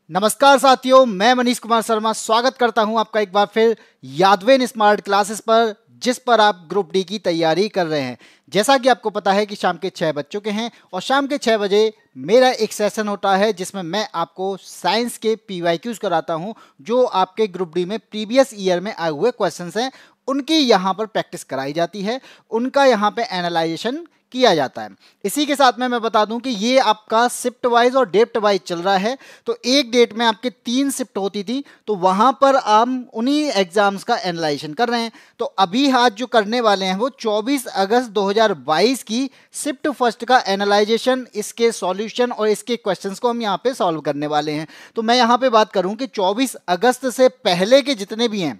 नमस्कार साथियों, मैं मनीष कुमार शर्मा स्वागत करता हूं आपका एक बार फिर यादवेन स्मार्ट क्लासेस पर, जिस पर आप ग्रुप डी की तैयारी कर रहे हैं। जैसा कि आपको पता है कि शाम के 6 बज चुके हैं और शाम के 6 बजे मेरा एक सेशन होता है जिसमें मैं आपको साइंस के पीवाईक्यूज कराता हूं, जो आपके ग्रुप डी में प्रीवियस ईयर में आए हुए क्वेश्चंस हैं उनकी यहां पर प्रैक्टिस कराई जाती है, उनका यहां पे एनालाइजेशन किया जाता है। इसी के साथ में मैं बता दूं कि ये आपका शिफ्ट वाइज और डेप्थ वाइज चल रहा है। तो एक डेट में आपके 3 शिफ्ट होती थी, तो वहां पर हम उन्हीं एग्जाम्स का एनालाइजेशन कर रहे हैं। तो अभी आज जो करने वाले हैं वो 24 अगस्त 2022 की शिफ्ट फर्स्ट का एनालाइजेशन, इसके सॉल्यूशन और इसके क्वेश्चंस को हम यहाँ पे सॉल्व करने वाले हैं। तो मैं यहाँ पे बात करूं कि 24 अगस्त से पहले के जितने भी हैं,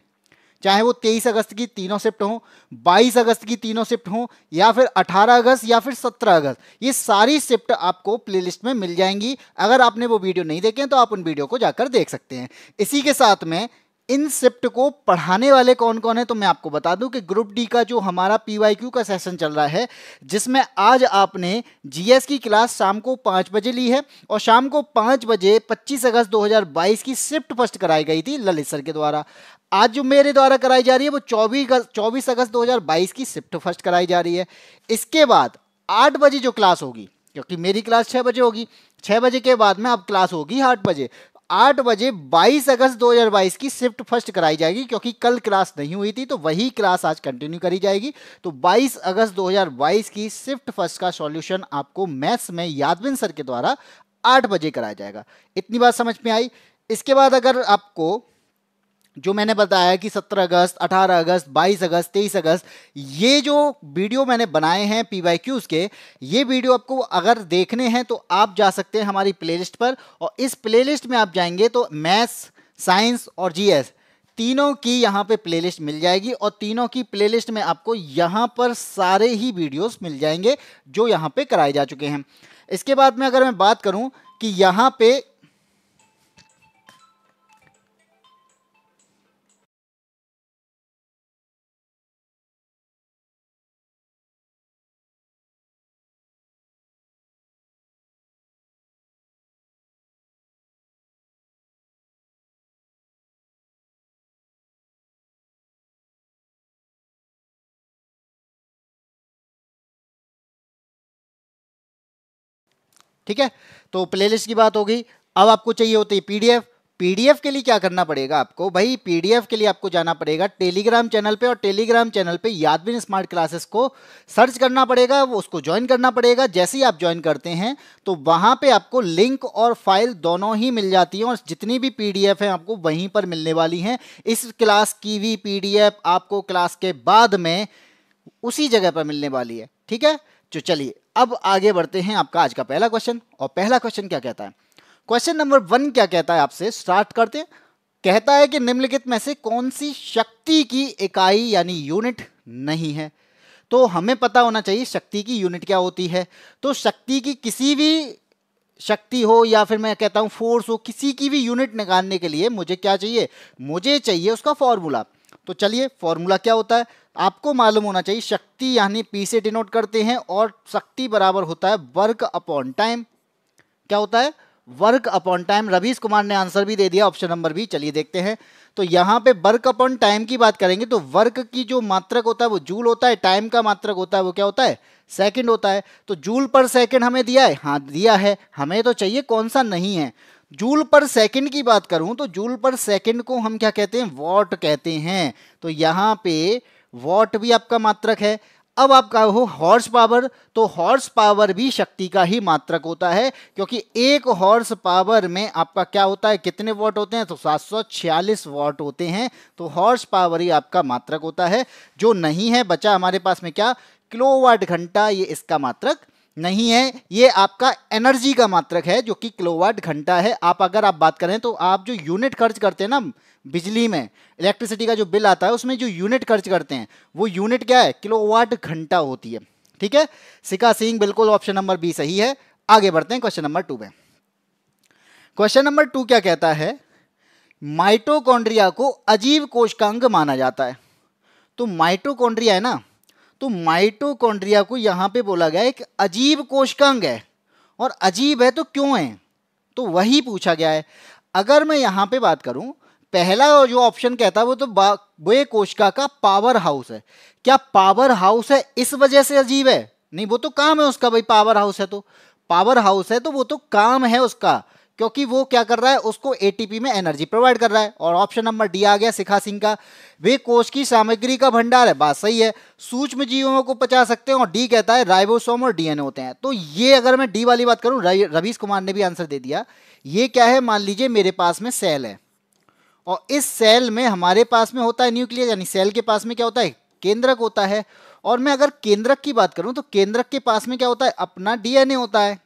चाहे वो 23 अगस्त की तीनों शिफ्ट हो, 22 अगस्त की तीनों शिफ्ट हो, या फिर 18 अगस्त या फिर 17 अगस्त, ये सारी शिफ्ट आपको प्लेलिस्ट में मिल जाएंगी। अगर आपने वो वीडियो नहीं देखे तो आप उन वीडियो को जाकर देख सकते हैं। इसी के साथ में इन शिफ्ट को पढ़ाने वाले कौन कौन है, तो मैं आपको बता दूं कि ग्रुप डी का जो हमारा पीवाईक्यू का सेशन चल रहा है, जिसमें आज आपने जीएस की क्लास शाम को 5 बजे ली है और शाम को 5 बजे 25 अगस्त 2022 की शिफ्ट फर्स्ट कराई गई थी ललित सर के द्वारा। आज जो मेरे द्वारा कराई जा रही है वो 24 अगस्त 2022 की शिफ्ट फर्स्ट कराई जा रही है। इसके बाद 8 बजे जो क्लास होगी, क्योंकि मेरी क्लास 6 बजे होगी, 6 बजे के बाद में अब क्लास होगी 8 बजे। 8 बजे 22 अगस्त 2022 की शिफ्ट फर्स्ट कराई जाएगी, क्योंकि कल क्लास नहीं हुई थी तो वही क्लास आज कंटिन्यू करी जाएगी। तो 22 अगस्त 2022 की शिफ्ट फर्स्ट का सॉल्यूशन आपको मैथ्स में यादवेन सर के द्वारा 8 बजे कराया जाएगा। इतनी बात समझ में आई। इसके बाद अगर आपको जो मैंने बताया कि 17 अगस्त, 18 अगस्त, 22 अगस्त, 23 अगस्त, ये जो वीडियो मैंने बनाए हैं पीवाईक्यूज के, ये वीडियो आपको अगर देखने हैं तो आप जा सकते हैं हमारी प्लेलिस्ट पर, और इस प्लेलिस्ट में आप जाएंगे तो मैथ्स, साइंस और जीएस तीनों की यहाँ पे प्लेलिस्ट मिल जाएगी, और तीनों की प्लेलिस्ट में आपको यहाँ पर सारे ही वीडियोस मिल जाएंगे जो यहाँ पे कराए जा चुके हैं। इसके बाद में अगर मैं बात करूँ कि यहाँ पे ठीक है, तो प्लेलिस्ट की बात हो गई। अब आपको चाहिए होती है पीडीएफ। पीडीएफ के लिए क्या करना पड़ेगा आपको भाई, पीडीएफ के लिए आपको जाना पड़ेगा टेलीग्राम चैनल पे, और टेलीग्राम चैनल पे यादवेन स्मार्ट क्लासेस को सर्च करना पड़ेगा, वो उसको ज्वाइन करना पड़ेगा। जैसे ही आप ज्वाइन करते हैं तो वहां पे आपको लिंक और फाइल दोनों ही मिल जाती हैं, और जितनी भी पीडीएफ है आपको वहीं पर मिलने वाली हैं। इस क्लास की भी पीडीएफ आपको क्लास के बाद में उसी जगह पर मिलने वाली है। ठीक है, तो चलिए अब आगे बढ़ते हैं। आपका आज का पहला क्वेश्चन, और पहला क्वेश्चन क्या कहता है, क्वेश्चन नंबर 1 क्या कहता है, आपसे स्टार्ट करते हैं। कहता है कि निम्नलिखित में से कौन सी शक्ति की इकाई यानी यूनिट नहीं है। तो हमें पता होना चाहिए शक्ति की यूनिट क्या होती है। तो शक्ति की किसी भी शक्ति हो या फिर मैं कहता हूं फोर्स हो, किसी की भी यूनिट निकालने के लिए मुझे क्या चाहिए, मुझे चाहिए उसका फॉर्मूला। तो चलिए फॉर्मूला क्या होता है आपको मालूम होना चाहिए। शक्ति यानी पी से डिनोट करते हैं, और शक्ति बराबर होता है वर्क अपॉन टाइम। क्या होता है, work upon time. Ravish Kumar ने आंसर भी दे दिया, ऑप्शन नंबर बी। चलिए देखते हैं। तो यहाँ पे वर्क अपॉन टाइम की बात करेंगे तो वर्क की जो मात्रक होता है वो जूल होता है, टाइम का मात्रक होता है वो क्या होता है, सेकंड होता है। तो जूल पर सेकंड हमें दिया है, हाँ दिया है, हमें तो चाहिए कौन सा नहीं है। जूल पर सेकंड की बात करूं तो जूल पर सेकंड को हम क्या कहते हैं, वॉट कहते हैं। तो यहाँ पे वॉट भी आपका मात्रक है। अब आप कहो हॉर्स पावर, तो हॉर्स पावर भी शक्ति का ही मात्रक होता है, क्योंकि एक हॉर्स पावर में आपका क्या होता है, कितने वॉट होते हैं, तो 746 वॉट होते हैं। तो हॉर्स पावर ही आपका मात्रक होता है। जो नहीं है बचा हमारे पास में क्या, किलोवाट घंटा, ये इसका मात्रक नहीं है। ये आपका एनर्जी का मात्रक है जो कि किलोवाट घंटा है। आप अगर आप बात करें तो आप जो यूनिट खर्च करते हैं ना बिजली में, इलेक्ट्रिसिटी का जो बिल आता है उसमें जो यूनिट खर्च करते हैं वो यूनिट क्या है, किलोवाट घंटा होती है। ठीक है, सिका सिंह बिल्कुल ऑप्शन नंबर बी सही है। आगे बढ़ते हैं क्वेश्चन नंबर 2 में। क्वेश्चन नंबर 2 क्या कहता है, माइटोकॉन्ड्रिया को अजीव कोशिकांग माना जाता है। तो माइटोकॉन्ड्रिया है ना, तो माइटोकॉन्ड्रिया को यहां पे बोला गया एक अजीब कोशिकांग है, और अजीब है तो क्यों है, तो वही पूछा गया है। अगर मैं यहां पे बात करूं, पहला जो ऑप्शन कहता है वो तो वो ये कोशिका का पावर हाउस है। क्या पावर हाउस है इस वजह से अजीब है? नहीं, वो तो काम है उसका भाई, पावर हाउस है तो, पावर हाउस है तो वो तो काम है उसका, क्योंकि वो क्या कर रहा है, उसको एटीपी में एनर्जी प्रोवाइड कर रहा है। और ऑप्शन नंबर डी आ गया शिखा सिंह का, वे कोश की सामग्री का भंडार है। बात सही है, सूक्ष्म जीवों को पचा सकते हैं। और डी कहता है राइबोसोम और डीएनए होते हैं। तो ये अगर मैं डी वाली बात करूं, रवीश कुमार ने भी आंसर दे दिया। ये क्या है, मान लीजिए मेरे पास में सेल है और इस सेल में हमारे पास में होता है न्यूक्लियस, यानी सेल के पास में क्या होता है, केंद्रक होता है। और मैं अगर केंद्रक की बात करूं तो केंद्रक के पास में क्या होता है, अपना डीएनए होता है।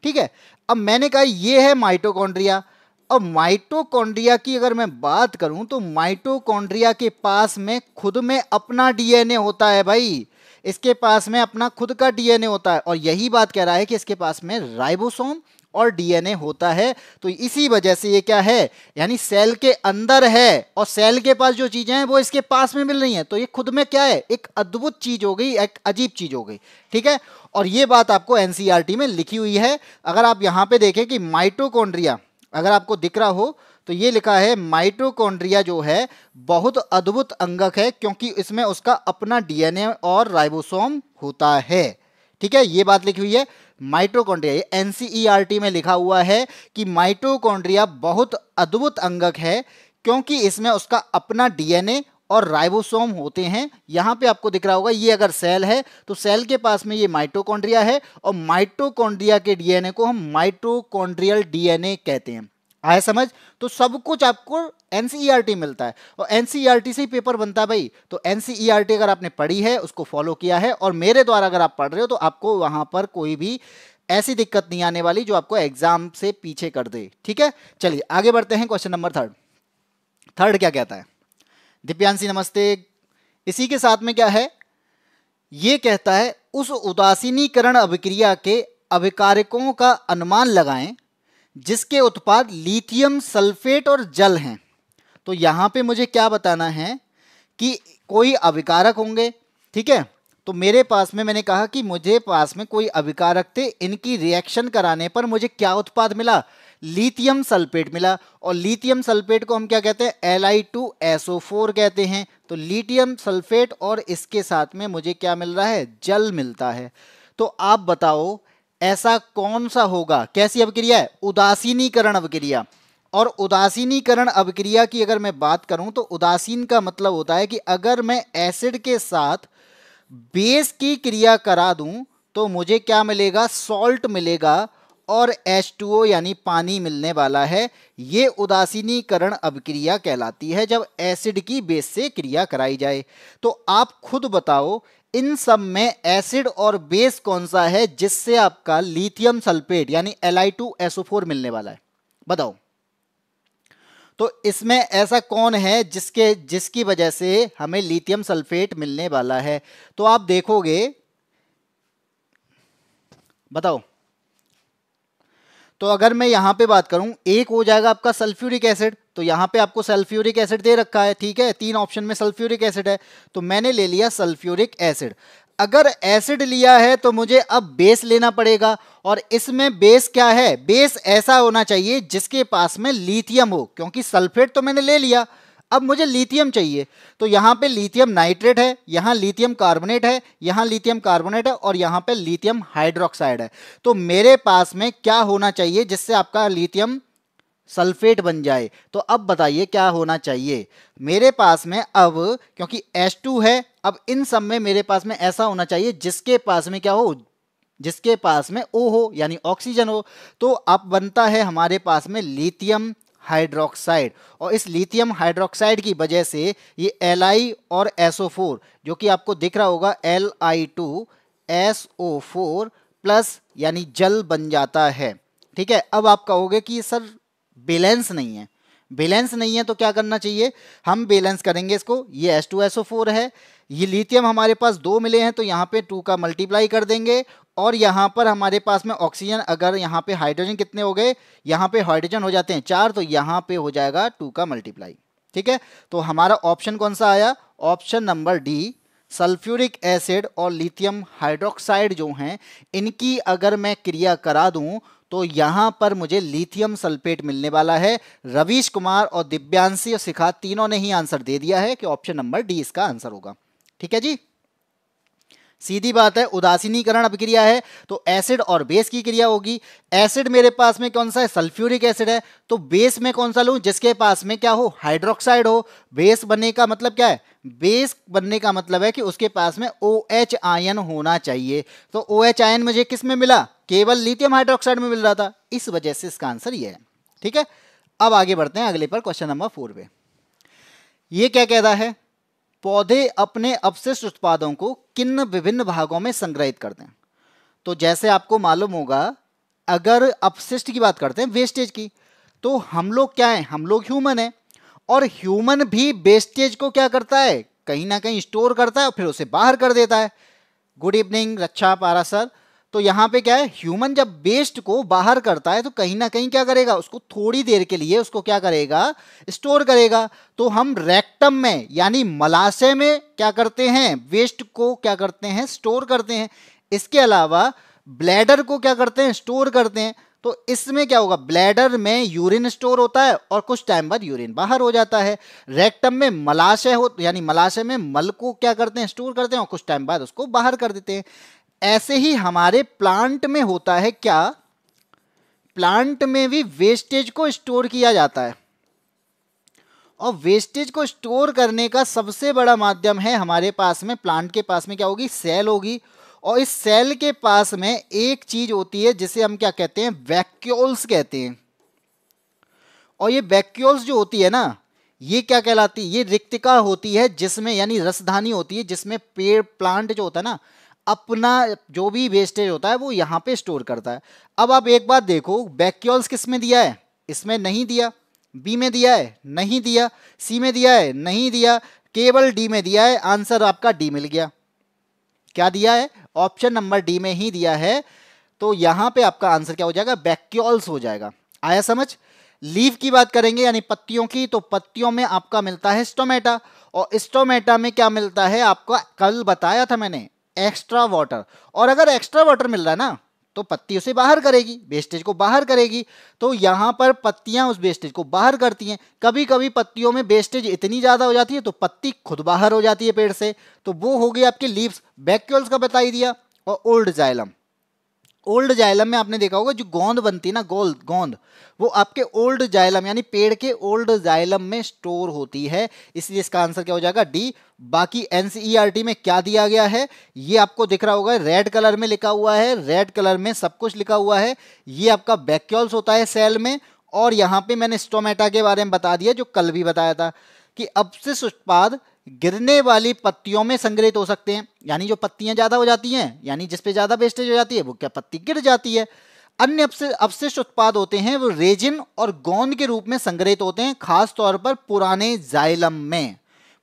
ठीक है, अब मैंने कहा ये है माइटोकॉन्ड्रिया। अब माइटोकॉन्ड्रिया की अगर मैं बात करूं तो माइटोकॉन्ड्रिया के पास में खुद में अपना डीएनए होता है भाई, इसके पास में अपना खुद का डीएनए होता है। और यही बात कह रहा है कि इसके पास में राइबोसोम और डीएनए होता है। तो इसी वजह से ये क्या है, यानी सेल के अंदर है और सेल के पास जो चीजें हैं वो इसके पास में मिल रही हैं। तो ये खुद में क्या है, एक अद्भुत चीज हो गई, एक अजीब चीज हो गई। ठीक है, और ये बात आपको एनसीईआरटी में लिखी हुई है। अगर आप यहां पे देखें कि माइटोकॉन्ड्रिया अगर आपको दिख रहा हो तो ये लिखा है माइटोकॉन्ड्रिया जो है बहुत अद्भुत अंगक है, क्योंकि इसमें उसका अपना डीएनए और राइबोसोम होता है। ठीक है, ये बात लिखी हुई है माइटोकॉन्ड्रिया, ये एनसीईआरटी में लिखा हुआ है कि माइटोकॉन्ड्रिया बहुत अद्भुत अंगक है, क्योंकि इसमें उसका अपना डीएनए और राइबोसोम होते हैं। यहां पे आपको दिख रहा होगा, ये अगर सेल है तो सेल के पास में ये माइटोकॉन्ड्रिया है और माइटोकॉन्ड्रिया के डीएनए को हम माइटोकॉन्ड्रियल डीएनए कहते हैं। आए समझ? तो सब कुछ आपको एनसीईआरटी मिलता है और एनसीईआरटी से ही पेपर बनता है भाई। तो एनसीईआरटी अगर आपने पढ़ी है, उसको फॉलो किया है और मेरे द्वारा अगर आप पढ़ रहे हो तो आपको वहां पर कोई भी ऐसी दिक्कत नहीं आने वाली जो आपको एग्जाम से पीछे कर दे। ठीक है, चलिए आगे बढ़ते हैं। क्वेश्चन नंबर थर्ड, क्या कहता है? दिव्यांशी नमस्ते। इसी के साथ में क्या है, ये कहता है उस उदासीनीकरण अभिक्रिया के अभिकारकों का अनुमान लगाएं जिसके उत्पाद लिथियम सल्फेट और जल हैं। तो यहां पे मुझे क्या बताना है कि कोई अभिकारक होंगे। ठीक है, तो मेरे पास में, मैंने कहा कि मुझे पास में कोई अभिकारक थे, इनकी रिएक्शन कराने पर मुझे क्या उत्पाद मिला, लिथियम सल्फेट मिला। और लिथियम सल्फेट को हम क्या कहते हैं, Li2SO4 कहते हैं। तो लिथियम सल्फेट और इसके साथ में मुझे क्या मिल रहा है, जल मिलता है। तो आप बताओ ऐसा कौन सा होगा, कैसी अभिक्रिया है, उदासीनीकरण अभिक्रिया। और उदासीनीकरण अभिक्रिया की अगर मैं बात करूं तो उदासीन का मतलब होता है कि अगर मैं एसिड के साथ बेस की क्रिया करा दूं तो मुझे क्या मिलेगा, सॉल्ट मिलेगा और H2O यानी पानी मिलने वाला है। ये उदासीनीकरण अभिक्रिया कहलाती है जब एसिड की बेस से क्रिया कराई जाए। तो आप खुद बताओ इन सब में एसिड और बेस कौन सा है जिससे आपका लिथियम सल्फेट यानी Li2SO4 मिलने वाला है, बताओ। तो इसमें ऐसा कौन है जिसकी वजह से हमें लिथियम सल्फेट मिलने वाला है? तो आप देखोगे, बताओ। तो अगर मैं यहां पे बात करूं, एक हो जाएगा आपका सल्फ्यूरिक एसिड। तो यहां पे आपको सल्फ्यूरिक एसिड दे रखा है, ठीक है, 3 ऑप्शन में सल्फ्यूरिक एसिड है, तो मैंने ले लिया सल्फ्यूरिक एसिड। अगर एसिड लिया है तो मुझे अब बेस लेना पड़ेगा, और इसमें बेस क्या है, बेस ऐसा होना चाहिए जिसके पास में लिथियम हो, क्योंकि सल्फेट तो मैंने ले लिया, अब मुझे लिथियम चाहिए। तो यहां पे लिथियम नाइट्रेट है, यहां लिथियम कार्बोनेट है, यहां लिथियम कार्बोनेट है और यहां पे लिथियम हाइड्रोक्साइड है। तो मेरे पास में क्या होना चाहिए जिससे आपका लिथियम सल्फेट बन जाए? तो अब बताइए क्या होना चाहिए मेरे पास में। अब क्योंकि H2 है, अब इन सब में मेरे पास में ऐसा होना चाहिए जिसके पास में क्या हो, जिसके पास में O हो यानी ऑक्सीजन हो। तो अब बनता है हमारे पास में लिथियम हाइड्रोक्साइड, और इस लिथियम हाइड्रोक्साइड की वजह से ये Li और SO4 जो कि आपको दिख रहा होगा Li2SO4 प्लस यानी जल बन जाता है। ठीक है, अब आप कहोगे कि सर बैलेंस नहीं है, बैलेंस नहीं है तो क्या करना चाहिए, हम बैलेंस करेंगे इसको। ये H2SO4 है, ये लिथियम हमारे पास 2 मिले हैं तो यहाँ पे 2 का मल्टीप्लाई कर देंगे, और यहाँ पर हमारे पास में ऑक्सीजन, अगर यहाँ पे हाइड्रोजन कितने हो गए, यहाँ पे हाइड्रोजन हो जाते हैं 4, तो यहाँ पे हो जाएगा 2 का मल्टीप्लाई। ठीक है, तो हमारा ऑप्शन कौन सा आया, option number D sulphuric acid और लिथियम हाइड्रोक्साइड जो हैं, इनकी अगर मैं क्रिया करा दूं तो यहां पर मुझे लिथियम सल्फेट मिलने वाला है। रवीश कुमार और दिव्यांशी और शिखा तीनों ने ही आंसर दे दिया है कि ऑप्शन नंबर डी इसका आंसर होगा। ठीक है जी, सीधी बात है, उदासीनीकरण अभिक्रिया है तो एसिड और बेस की क्रिया होगी। एसिड मेरे पास में कौन सा है, सल्फ्यूरिक एसिड है, तो बेस में कौन सा लूं, जिसके पास में क्या हो, हाइड्रोक्साइड हो। बेस बनने का मतलब क्या है, बेस बनने का मतलब है कि उसके पास में OH आयन होना चाहिए। तो OH आयन मुझे किस में मिला, केवल लिथियम हाइड्रोक्साइड में मिल रहा था, इस वजह से इसका आंसर ये है। ठीक है, अब आगे बढ़ते हैं अगले पर, क्वेश्चन नंबर 4 पे। ये क्या कहता है, पौधे अपने अपशिष्ट उत्पादों को किन विभिन्न भागों में संग्रहित करते हैं। तो जैसे आपको मालूम होगा, अगर अपशिष्ट की बात करते हैं, वेस्टेज की, तो हम लोग क्या हैं, हम लोग ह्यूमन हैं, और ह्यूमन भी वेस्टेज को क्या करता है, कहीं ना कहीं स्टोर करता है और फिर उसे बाहर कर देता है। गुड इवनिंग रक्षा पारा सर। तो यहाँ पे क्या है, ह्यूमन जब वेस्ट को बाहर करता है तो कहीं ना कहीं क्या करेगा, उसको थोड़ी देर के लिए उसको क्या करेगा, स्टोर करेगा। तो हम रेक्टम में यानी मलाशय में क्या करते हैं, वेस्ट को क्या करते हैं, स्टोर करते हैं। इसके अलावा ब्लैडर को क्या करते हैं, स्टोर करते हैं। तो इसमें क्या होगा, ब्लैडर में यूरिन स्टोर होता है और कुछ टाइम बाद यूरिन बाहर हो जाता है। रेक्टम में मलाशय हो, यानी मलाशय में मल को क्या करते हैं, स्टोर करते हैं और कुछ टाइम बाद उसको बाहर कर देते हैं। ऐसे ही हमारे प्लांट में होता है क्या, प्लांट में भी वेस्टेज को स्टोर किया जाता है, और वेस्टेज को स्टोर करने का सबसे बड़ा माध्यम है हमारे पास में, प्लांट के पास में क्या होगी, सेल होगी। और इस सेल के पास में एक चीज होती है जिसे हम क्या कहते हैं, वैक्यूल्स कहते हैं। और ये वैक्यूल्स जो होती है ना, ये क्या कहलाती है, ये रिक्तिका होती है जिसमें, यानी रसधानी होती है जिसमें पेड़ प्लांट जो होता है ना, अपना जो भी वेस्टेज होता है वो यहाँ पे स्टोर करता है। अब आप एक बात देखो, वैक्यूल्स किस में दिया है, इसमें नहीं दिया, बी में दिया है नहीं दिया, सी में दिया है नहीं दिया, केवल डी में दिया है। आंसर आपका डी मिल गया। क्या दिया है, ऑप्शन नंबर डी में ही दिया है। तो यहां पे आपका आंसर क्या हो जाएगा, वैक्यूल्स हो जाएगा। आया समझ। लीफ की बात करेंगे यानी पत्तियों की, तो पत्तियों में आपका मिलता है स्टोमेटा, और स्टोमेटा में क्या मिलता है आपका, कल बताया था मैंने, एक्स्ट्रा वाटर। और अगर एक्स्ट्रा वाटर मिल रहा है ना, तो पत्ती उसे बाहर करेगी, वेस्टेज को बाहर करेगी। तो यहां पर पत्तियां उस वेस्टेज को बाहर करती हैं। कभी कभी पत्तियों में वेस्टेज इतनी ज्यादा हो जाती है तो पत्ती खुद बाहर हो जाती है पेड़ से, तो वो हो गई आपकी लीव्स। वैक्यूल्स का बता ही दिया। और ओल्ड जाइलम, ओल्ड जाइलम में आपने देखा होगा जो गोंद बनती है ना, गोंद, वो आपके ओल्ड जाइलम यानी पेड़ के ओल्ड जाइलम में स्टोर होती है, इसलिए इसका आंसर क्या हो जाएगा, डी। बाकी एनसीईआरटी में क्या दिया गया है, ये आपको दिख रहा होगा, रेड कलर में लिखा हुआ है, रेड कलर में सब कुछ लिखा हुआ है। ये आपका वैक्यूल्स होता है सेल में। और यहाँ पे मैंने स्टोमेटा के बारे में बता दिया जो कल भी बताया था कि अपशिष्ट उत्पाद गिरने वाली पत्तियों में संग्रहित हो सकते हैं, यानी जो पत्तियां ज्यादा हो जाती हैं, यानी जिसपे ज्यादा वेस्टेज हो जाती है वो क्या पत्ती गिर जाती है। अन्य अपशिष्ट उत्पाद होते हैं वो रेजिन और गोंद के रूप में संग्रहित होते हैं, खास तौर पर पुराने जाइलम में।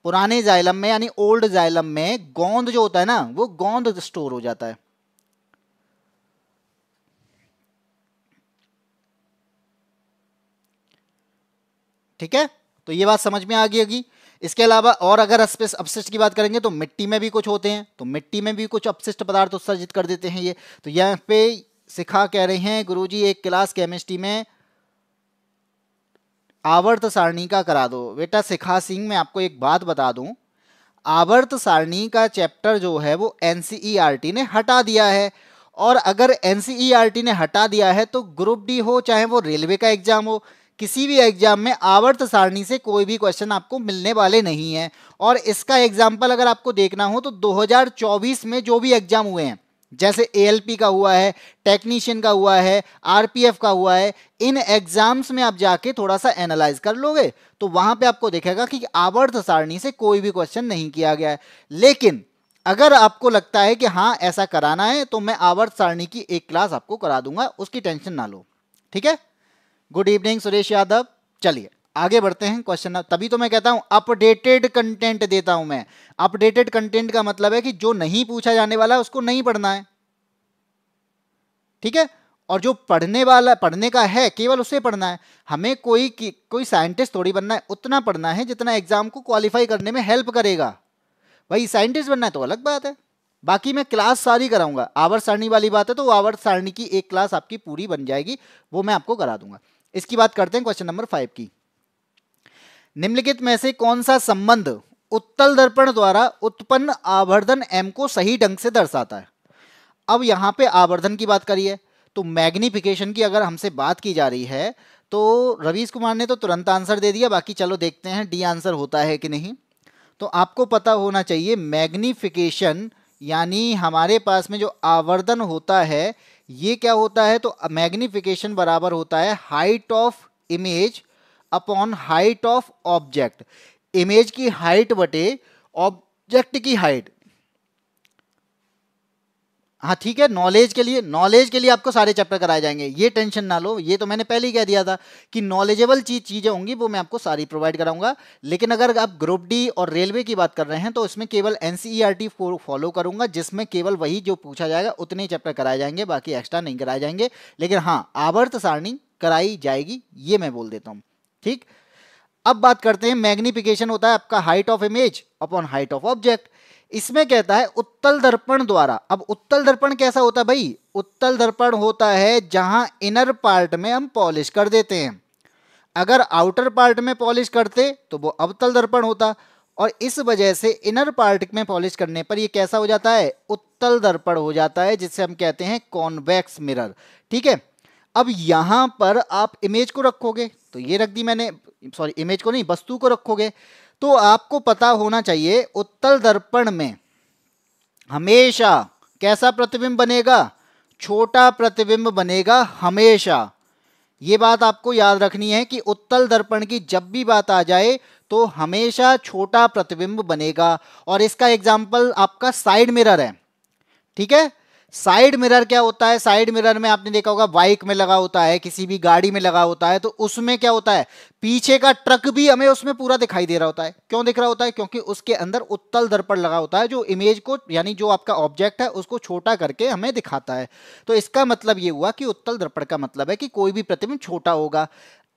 पुराने जाइलम में यानी ओल्ड जाइलम में गोंद जो होता है ना, वो गोंद स्टोर हो जाता है। ठीक है, तो ये बात समझ में आ गई होगी। इसके अलावा और अगर अपशिष्ट की बात करेंगे तो मिट्टी में भी कुछ होते हैं, तो मिट्टी में भी कुछ अपशिष्ट पदार्थ उत्सर्जित कर देते हैं ये। तो यहाँ पे शिखा कह रहे हैं गुरुजी एक क्लास केमिस्ट्री में आवर्त सारणी का करा दो। बेटा शिखा सिंह, मैं आपको एक बात बता दूं, आवर्त सारणी का चैप्टर जो है वो एनसीईआरटी ने हटा दिया है। और अगर एनसीईआरटी ने हटा दिया है तो ग्रुप डी हो चाहे वो रेलवे का एग्जाम हो, किसी भी एग्जाम में आवर्त सारणी से कोई भी क्वेश्चन आपको मिलने वाले नहीं है। और इसका एग्जाम्पल अगर आपको देखना हो तो 2024 में जो भी एग्जाम हुए हैं, जैसे एएलपी का हुआ है, टेक्नीशियन का हुआ है, आरपीएफ का हुआ है, इन एग्जाम्स में आप जाके थोड़ा सा एनालाइज कर लोगे तो वहां पे आपको दिखेगा कि आवर्त सारणी से कोई भी क्वेश्चन नहीं किया गया है। लेकिन अगर आपको लगता है कि हाँ ऐसा कराना है तो मैं आवर्त सारणी की एक क्लास आपको करा दूंगा, उसकी टेंशन ना लो। ठीक है, गुड इवनिंग सुरेश यादव। चलिए आगे बढ़ते हैं क्वेश्चन। तभी तो मैं कहता हूं अपडेटेड कंटेंट देता हूं मैं। अपडेटेड कंटेंट का मतलब है कि जो नहीं पूछा जाने वाला उसको नहीं पढ़ना है, ठीक है, और जो पढ़ने वाला पढ़ने का है केवल उसे पढ़ना है। हमें कोई साइंटिस्ट थोड़ी बनना है, उतना पढ़ना है जितना एग्जाम को क्वालिफाई करने में हेल्प करेगा, भाई साइंटिस्ट बनना है तो अलग बात है, बाकी मैं क्लास सारी कराऊंगा। आवर्त सारणी वाली बात है तो आवर्त सारणी की एक क्लास आपकी पूरी बन जाएगी, वो मैं आपको करा दूंगा। इसकी बात करते हैं क्वेश्चन नंबर 5 की। निम्नलिखित में से कौन सा संबंध उत्तल दर्पण द्वारा उत्पन्न आवर्धन m को सही ढंग से दर्शाता है? अब यहां पे आवर्धन की बात करिए तो मैग्निफिकेशन की अगर हमसे बात की जा रही है तो रवीश कुमार ने तो तुरंत आंसर दे दिया, बाकी चलो देखते हैं डी आंसर होता है कि नहीं। तो आपको पता होना चाहिए मैग्निफिकेशन यानी हमारे पास में जो आवर्धन होता है ये क्या होता है, तो मैग्निफिकेशन बराबर होता है height of image upon height of object. Image की हाइट बटे ऑब्जेक्ट की हाइट। हाँ ठीक है, नॉलेज के लिए आपको सारे चैप्टर कराए जाएंगे, ये टेंशन ना लो, ये तो मैंने पहले ही कह दिया था कि नॉलेजेबल चीजें होंगी वो मैं आपको सारी प्रोवाइड कराऊंगा। लेकिन अगर आप ग्रुप डी और रेलवे की बात कर रहे हैं तो इसमें केवल एनसीईआरटी फॉलो करूंगा, जिसमें केवल वही जो पूछा जाएगा उतने ही चैप्टर कराए जाएंगे, बाकी एक्स्ट्रा नहीं कराए जाएंगे। लेकिन हाँ, आवर्त सारणी कराई जाएगी, ये मैं बोल देता हूँ। ठीक, अब बात करते हैं मैग्निफिकेशन होता है आपका height of image upon height of object. इसमें कहता है उत्तल दर्पण द्वारा। अब उत्तल दर्पण कैसा होता है भाई? उत्तल दर्पण होता है जहां इनर पार्ट में हम पॉलिश कर देते हैं। अगर आउटर पार्ट में पॉलिश करते तो वो अवतल दर्पण होता, और इस वजह से इनर पार्ट में पॉलिश करने पर ये कैसा हो जाता है? उत्तल दर्पण हो जाता है, जिससे हम कहते हैं कॉन्वेक्स मिरर। ठीक है, अब यहां पर आप इमेज को रखोगे, तो ये रख दी मैंने, सॉरी इमेज को नहीं, वस्तु को रखोगे, तो आपको पता होना चाहिए उत्तल दर्पण में हमेशा कैसा प्रतिबिंब बनेगा? छोटा प्रतिबिंब बनेगा हमेशा। ये बात आपको याद रखनी है कि उत्तल दर्पण की जब भी बात आ जाए तो हमेशा छोटा प्रतिबिंब बनेगा। और इसका एग्जाम्पल आपका साइड मिरर है। ठीक है, साइड मिरर क्या होता है? साइड मिरर में आपने देखा होगा बाइक में लगा होता है, किसी भी गाड़ी में लगा होता है, तो उसमें क्या होता है? पीछे का ट्रक भी हमें उसमें पूरा दिखाई दे रहा होता है। क्यों दिख रहा होता है? क्योंकि उसके अंदर उत्तल दर्पण लगा होता है, जो इमेज को यानी जो आपका ऑब्जेक्ट है उसको छोटा करके हमें दिखाता है। तो इसका मतलब ये हुआ कि उत्तल दर्पण का मतलब है कि कोई भी प्रतिबिंब छोटा होगा।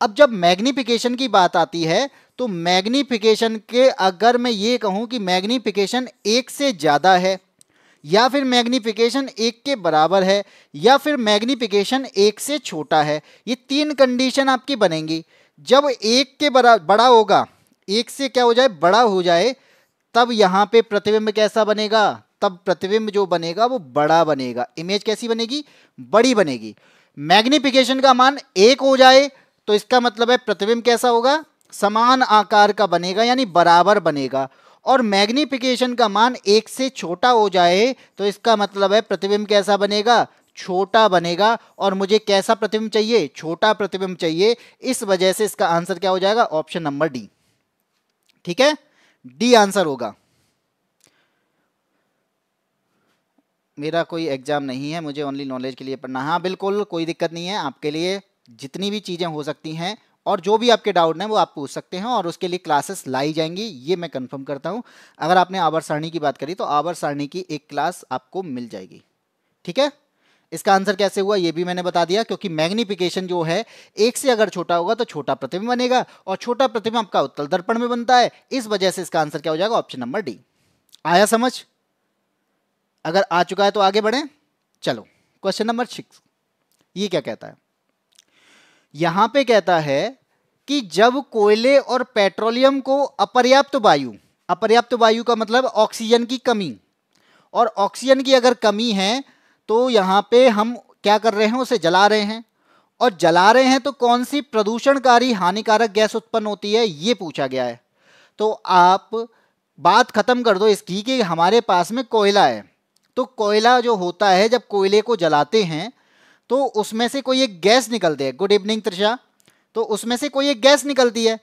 अब जब मैग्निफिकेशन की बात आती है तो मैग्निफिकेशन के अगर मैं ये कहूं कि मैग्निफिकेशन 1 से ज्यादा है, या फिर मैग्निफिकेशन 1 के बराबर है, या फिर मैग्निफिकेशन 1 से छोटा है, ये 3 कंडीशन आपकी बनेंगी। जब 1 के बड़ा होगा, 1 से क्या हो जाए? बड़ा हो जाए, तब यहां पे प्रतिबिंब कैसा बनेगा? तब प्रतिबिंब जो बनेगा वो बड़ा बनेगा। इमेज कैसी बनेगी? बड़ी बनेगी। मैग्निफिकेशन का मान 1 हो जाए तो इसका मतलब है प्रतिबिंब कैसा होगा? समान आकार का बनेगा, यानी बराबर बनेगा। और मैग्निफिकेशन का मान 1 से छोटा हो जाए तो इसका मतलब है प्रतिबिंब कैसा बनेगा? छोटा बनेगा। और मुझे कैसा प्रतिबिंब चाहिए? छोटा प्रतिबिंब चाहिए। इस वजह से इसका आंसर क्या हो जाएगा? Option number D. ठीक है, डी आंसर होगा। मेरा कोई एग्जाम नहीं है, मुझे ओनली नॉलेज के लिए पढ़ना। हाँ बिल्कुल, कोई दिक्कत नहीं है, आपके लिए जितनी भी चीजें हो सकती हैं और जो भी आपके डाउट हैं वो आप पूछ सकते हैं, और उसके लिए क्लासेस लाई जाएंगी, ये मैं कंफर्म करता हूं। अगर आपने आवर्त सारणी की बात करी तो आवर्त सारणी की एक क्लास आपको मिल जाएगी। ठीक है, इसका आंसर कैसे हुआ ये भी मैंने बता दिया, क्योंकि मैग्निफिकेशन जो है 1 से अगर छोटा होगा तो छोटा प्रतिबिंब बनेगा, और छोटा प्रतिबिंब आपका उत्तल दर्पण में बनता है। इस वजह से इसका आंसर क्या हो जाएगा? Option number D. आया समझ? अगर आ चुका है तो आगे बढ़ें। चलो क्वेश्चन नंबर 6, ये क्या कहता है? यहां पे कहता है कि जब कोयले और पेट्रोलियम को अपर्याप्त वायु का मतलब ऑक्सीजन की कमी, और ऑक्सीजन की अगर कमी है तो यहां पे हम क्या कर रहे हैं? उसे जला रहे हैं, और जला रहे हैं तो कौन सी प्रदूषणकारी हानिकारक गैस उत्पन्न होती है, ये पूछा गया है। तो आप बात खत्म कर दो इसकी कि हमारे पास में कोयला है, तो कोयला जो होता है जब कोयले को जलाते हैं तो उसमें से कोई एक गैस निकलती है। Good evening Trisha. तो उसमें से कोई एक गैस निकलती है,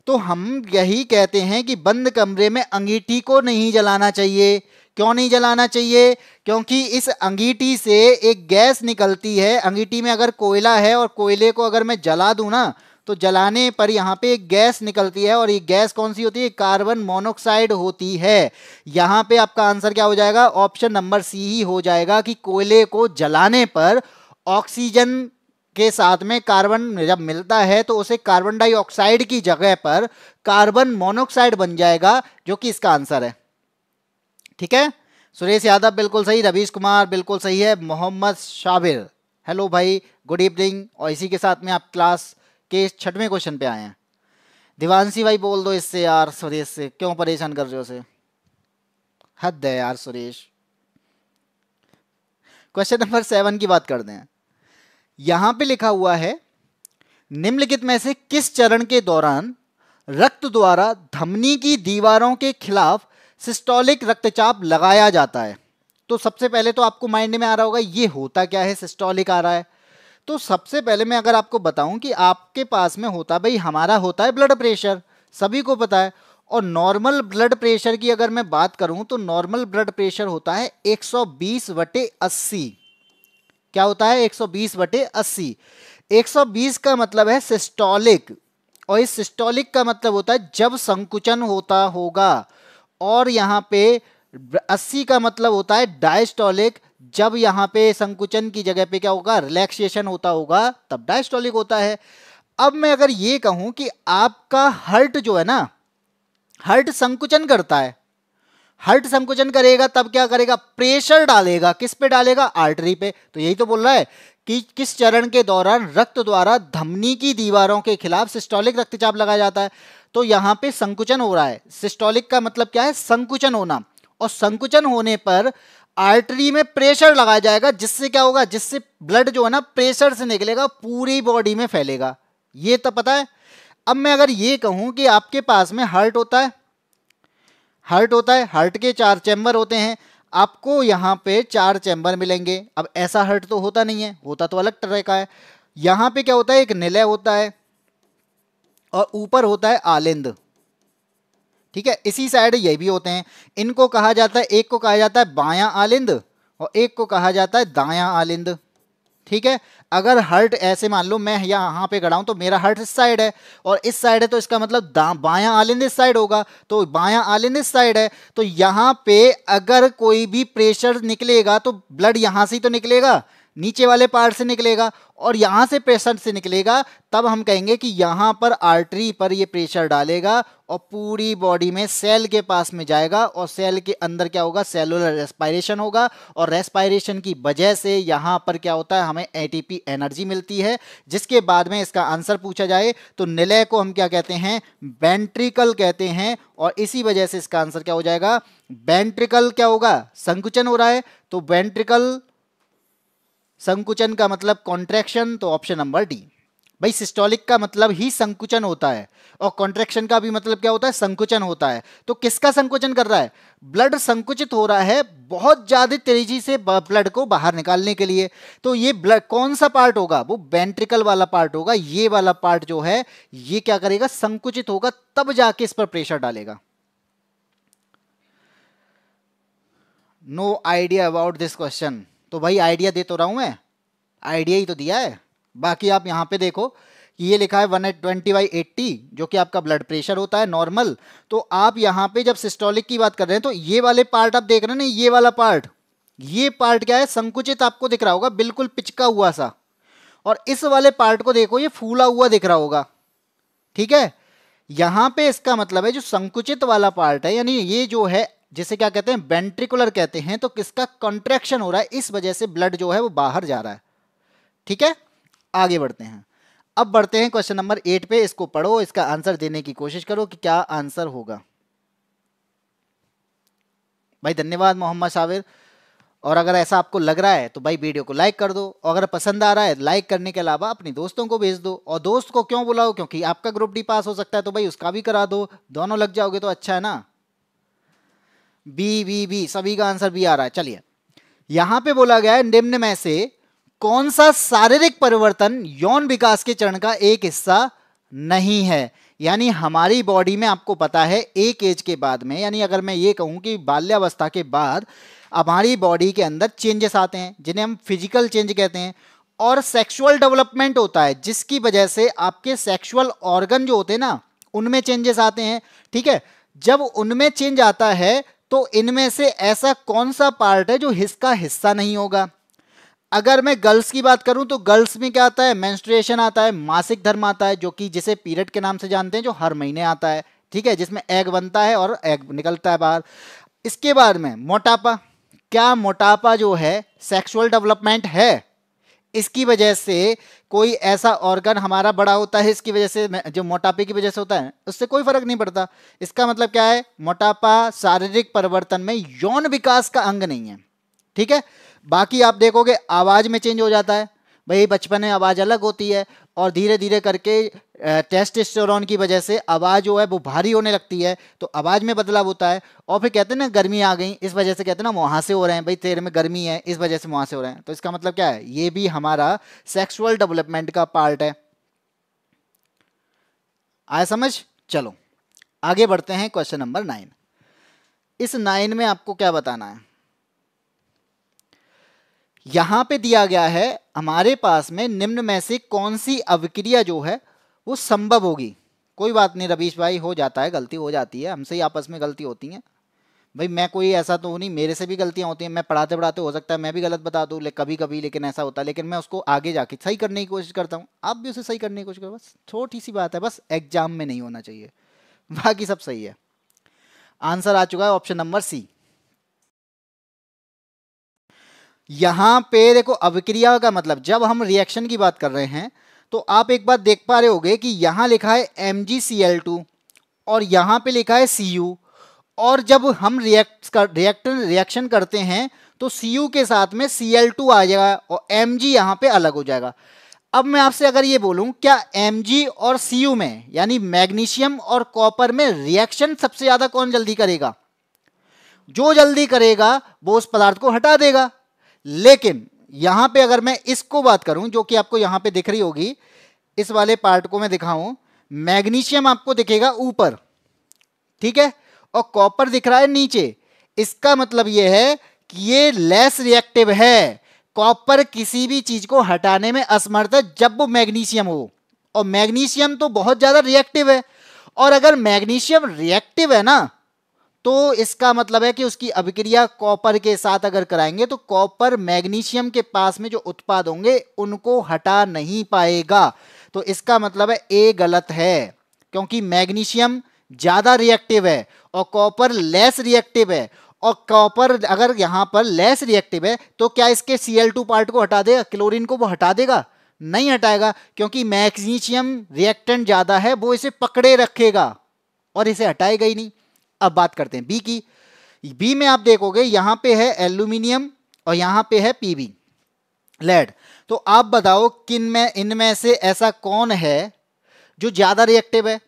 तो हम यही कहते हैं कि बंद कमरे में अंगीठी को नहीं जलाना चाहिए। क्यों नहीं जलाना चाहिए? क्योंकि इस अंगीठी से एक गैस निकलती है। अंगीठी में अगर कोयला है और कोयले को अगर मैं जला दूं ना, तो जलाने पर यहाँ पे एक गैस निकलती है, और ये गैस कौन सी होती है? कार्बन मोनोक्साइड होती है। यहाँ पे आपका आंसर क्या हो जाएगा? ऑप्शन नंबर सी ही हो जाएगा कि कोयले को जलाने पर ऑक्सीजन के साथ में कार्बन जब मिलता है तो उसे कार्बन डाइऑक्साइड की जगह पर कार्बन मोनोक्साइड बन जाएगा, जो कि इसका आंसर है। ठीक है, सुरेश यादव बिल्कुल सही, रवीश कुमार बिल्कुल सही है, मोहम्मद शाबिर हेलो भाई, गुड इवनिंग। और इसी के साथ में आप क्लास के 6वें क्वेश्चन पे आए हैं। दिवांशी भाई बोल दो इससे यार, सुरेश से क्यों परेशान कर रहे हो उसे, हद है यार सुरेश। क्वेश्चन नंबर 7 की बात करते हैं। यहां पे लिखा हुआ है निम्नलिखित में से किस चरण के दौरान रक्त द्वारा धमनी की दीवारों के खिलाफ सिस्टोलिक रक्तचाप लगाया जाता है। तो सबसे पहले तो आपको माइंड में आ रहा होगा ये होता क्या है, सिस्टोलिक आ रहा है। तो सबसे पहले मैं अगर आपको बताऊं कि आपके पास में होता, भाई हमारा होता है ब्लड प्रेशर, सभी को पता है। और नॉर्मल ब्लड प्रेशर की अगर मैं बात करूं तो नॉर्मल ब्लड प्रेशर होता है 120/80। क्या होता है 120/80। 120 का मतलब है सिस्टोलिक, और इस सिस्टोलिक का मतलब होता है जब संकुचन होता होगा। और यहां पे 80 का मतलब होता है डायस्टोलिक, जब यहां पे संकुचन की जगह पे क्या होगा, रिलैक्सेशन होता होगा, तब डायस्टोलिक होता है। अब मैं अगर ये कहूं कि आपका हार्ट जो है ना, हार्ट संकुचन करता है, हार्ट संकुचन करेगा तब क्या करेगा, प्रेशर डालेगा, किस पे डालेगा, आर्टरी पे। तो यही तो बोल रहा है कि किस चरण के दौरान रक्त द्वारा धमनी की दीवारों के खिलाफ सिस्टोलिक रक्तचाप लगाया जाता है। तो यहां पे संकुचन हो रहा है, सिस्टोलिक का मतलब क्या है, संकुचन होना। और संकुचन होने पर आर्टरी में प्रेशर लगाया जाएगा, जिससे क्या होगा, जिससे ब्लड जो है ना प्रेशर से निकलेगा, पूरी बॉडी में फैलेगा। ये तो पता है। अब मैं अगर ये कहूं कि आपके पास में हार्ट होता है, हार्ट होता है, हार्ट के 4 चैम्बर होते हैं, आपको यहाँ पे 4 चैम्बर मिलेंगे। अब ऐसा हार्ट तो होता नहीं है, होता तो अलग तरह का है। यहाँ पे क्या होता है, एक निलय होता है और ऊपर होता है आलिंद, ठीक है। इसी साइड ये भी होते हैं, इनको कहा जाता है, एक को कहा जाता है बायां आलिंद और एक को कहा जाता है दायां आलिंद, ठीक है। अगर हार्ट ऐसे मान लो मैं यहाँ पे खड़ा हूं तो मेरा हार्ट इस साइड है और इस साइड है, तो इसका मतलब बायां आलिंद इस साइड होगा, तो बायां आलिंद इस साइड है। तो यहाँ पे अगर कोई भी प्रेशर निकलेगा तो ब्लड यहाँ से ही तो निकलेगा, नीचे वाले पार्ट से निकलेगा, और यहां से प्रेशर से निकलेगा, तब हम कहेंगे कि यहां पर आर्टरी पर ये प्रेशर डालेगा और पूरी बॉडी में सेल के पास में जाएगा, और सेल के अंदर क्या होगा, सेलुलर रेस्पायरेशन होगा। और रेस्पायरेशन की वजह से यहां पर क्या होता है, हमें एटीपी एनर्जी मिलती है। जिसके बाद में इसका आंसर पूछा जाए तो निलय को हम क्या कहते हैं, वेंट्रिकल कहते हैं, और इसी वजह से इसका आंसर क्या हो जाएगा, वेंट्रिकल। क्या होगा, संकुचन हो रहा है तो वेंट्रिकल, संकुचन का मतलब कॉन्ट्रैक्शन, तो ऑप्शन नंबर डी। भाई सिस्टोलिक का मतलब ही संकुचन होता है और कॉन्ट्रैक्शन का भी मतलब क्या होता है, संकुचन होता है। तो किसका संकुचन कर रहा है, ब्लड संकुचित हो रहा है बहुत ज्यादा तेजी से ब्लड को बाहर निकालने के लिए। तो ये ब्लड कौन सा पार्ट होगा, वो वेंट्रिकल वाला पार्ट होगा। ये वाला पार्ट जो है ये क्या करेगा, संकुचित होगा, तब जाके इस पर प्रेशर डालेगा। No idea about this question. तो भाई आइडिया दे तो रहा हूं मैं, आइडिया ही तो दिया है। बाकी आप यहां पे देखो कि ये लिखा है 120/80, जो कि आपका ब्लड प्रेशर होता है नॉर्मल। तो आप यहां पे जब सिस्टोलिक की बात कर रहे हैं तो ये वाले पार्ट आप देख रहे हैं ना, ये वाला पार्ट, ये पार्ट क्या है, संकुचित आपको दिख रहा होगा, बिल्कुल पिचका हुआ सा। और इस वाले पार्ट को देखो, ये फूला हुआ दिख रहा होगा, ठीक है। यहां पे इसका मतलब है जो संकुचित वाला पार्ट है, यानी ये जो है जिसे क्या कहते हैं, वेंट्रिकुलर कहते हैं, तो किसका कंट्रैक्शन हो रहा है, इस वजह से ब्लड जो है वो बाहर जा रहा है, ठीक है। आगे बढ़ते हैं, अब बढ़ते हैं क्वेश्चन नंबर 8 पे। इसको पढ़ो, इसका आंसर देने की कोशिश करो कि क्या आंसर होगा। भाई धन्यवाद मोहम्मद साबिर। और अगर ऐसा आपको लग रहा है तो भाई वीडियो को लाइक कर दो, और अगर पसंद आ रहा है लाइक करने के अलावा अपने दोस्तों को भेज दो। और दोस्त को क्यों बुलाओ, क्योंकि आपका ग्रुप डी पास हो सकता है, तो भाई उसका भी करा दो, दोनों लग जाओगे तो अच्छा है ना। बी सभी का आंसर बी आ रहा है। चलिए, यहां पे बोला गया है निम्न में से कौन सा शारीरिक परिवर्तन यौन विकास के चरण का एक हिस्सा नहीं है। यानी हमारी बॉडी में आपको पता है एक एज के बाद में, यानी अगर मैं ये कहूं कि बाल्यावस्था के बाद हमारी बॉडी के अंदर चेंजेस आते हैं, जिन्हें हम फिजिकल चेंज कहते हैं, और सेक्सुअल डेवलपमेंट होता है, जिसकी वजह से आपके सेक्सुअल ऑर्गन जो होते हैं ना, उनमें चेंजेस आते हैं, ठीक है। जब उनमें चेंज आता है तो इनमें से ऐसा कौन सा पार्ट है जो इसका हिस्सा नहीं होगा। अगर मैं गर्ल्स की बात करूं तो गर्ल्स में क्या आता है, मेंस्ट्रुएशन आता है, मासिक धर्म आता है, जो कि जिसे पीरियड के नाम से जानते हैं, जो हर महीने आता है, ठीक है, जिसमें एग बनता है और एग निकलता है बाहर। इसके बाद में मोटापा, क्या मोटापा जो है सेक्सुअल डेवलपमेंट है? इसकी वजह से कोई ऐसा ऑर्गन हमारा बड़ा होता है, इसकी वजह से जो मोटापे की वजह से होता है, उससे कोई फर्क नहीं पड़ता। इसका मतलब क्या है? मोटापा शारीरिक परिवर्तन में यौन विकास का अंग नहीं है। ठीक है। बाकी आप देखोगे आवाज में चेंज हो जाता है, भाई बचपन में आवाज अलग होती है और धीरे धीरे करके टेस्टोस्टेरोन की वजह से आवाज जो है वो भारी होने लगती है, तो आवाज में बदलाव होता है। और फिर कहते हैं ना गर्मी आ गई, इस वजह से कहते हैं ना मुहासे हो रहे हैं, भाई तेरे में गर्मी है इस वजह से मुहासे हो रहे हैं। तो इसका मतलब क्या है? ये भी हमारा सेक्सुअल डेवलपमेंट का पार्ट है। आया समझ? चलो आगे बढ़ते हैं क्वेश्चन नंबर 9। इस 9 में आपको क्या बताना है? यहां पे दिया गया है हमारे पास में निम्न में से कौन सी अभिक्रिया जो है वो संभव होगी। कोई बात नहीं रवीश भाई, हो जाता है, गलती हो जाती है, हमसे ही आपस में गलती होती है भाई। मैं कोई ऐसा तो नहीं, मेरे से भी गलतियां होती हैं, मैं पढ़ाते पढ़ाते हो सकता है मैं भी गलत बता दूं कभी कभी, लेकिन ऐसा होता है। लेकिन मैं उसको आगे जाके सही करने की कोशिश करता हूं, आप भी उसे सही करने की कोशिश करो। बस छोटी सी बात है, बस एग्जाम में नहीं होना चाहिए, बाकी सब सही है। आंसर आ चुका है ऑप्शन नंबर सी। यहां पे देखो अभिक्रिया का मतलब, जब हम रिएक्शन की बात कर रहे हैं तो आप एक बात देख पा रहे होगे कि यहां लिखा है MgCl2 और यहां पे लिखा है Cu, और जब हम रिएक्शन करते हैं तो Cu के साथ में Cl2 आ जाएगा और Mg यहां पे अलग हो जाएगा। अब मैं आपसे अगर ये बोलूं क्या Mg और Cu में यानी मैग्नीशियम और कॉपर में रिएक्शन सबसे ज्यादा कौन जल्दी करेगा? जो जल्दी करेगा वो उस पदार्थ को हटा देगा। लेकिन यहां पे अगर मैं इसको बात करूं, जो कि आपको यहां पे दिख रही होगी, इस वाले पार्ट को मैं दिखाऊं, मैग्नीशियम आपको दिखेगा ऊपर, ठीक है, और कॉपर दिख रहा है नीचे। इसका मतलब यह है कि ये लेस रिएक्टिव है, कॉपर किसी भी चीज को हटाने में असमर्थ है जब वो मैग्नीशियम हो, और मैग्नीशियम तो बहुत ज्यादा रिएक्टिव है। और अगर मैग्नीशियम रिएक्टिव है ना, तो इसका मतलब है कि उसकी अभिक्रिया कॉपर के साथ अगर कराएंगे तो कॉपर मैग्नीशियम के पास में जो उत्पाद होंगे उनको हटा नहीं पाएगा। तो इसका मतलब है ए गलत है, क्योंकि मैग्नीशियम ज्यादा रिएक्टिव है और कॉपर लेस रिएक्टिव है। और कॉपर अगर यहां पर लेस रिएक्टिव है तो क्या इसके Cl2 पार्ट को हटा देगा? क्लोरीन को वो हटा देगा? नहीं हटाएगा, क्योंकि मैग्नीशियम रिएक्टेंट ज्यादा है, वो इसे पकड़े रखेगा और इसे हटाएगा ही नहीं। अब बात करते हैं बी की। बी में आप देखोगे यहां पे है एल्यूमिनियम और यहां पे है पीबी लेड। तो आप बताओ किन में इनमें से ऐसा कौन है जो ज्यादा रिएक्टिव है?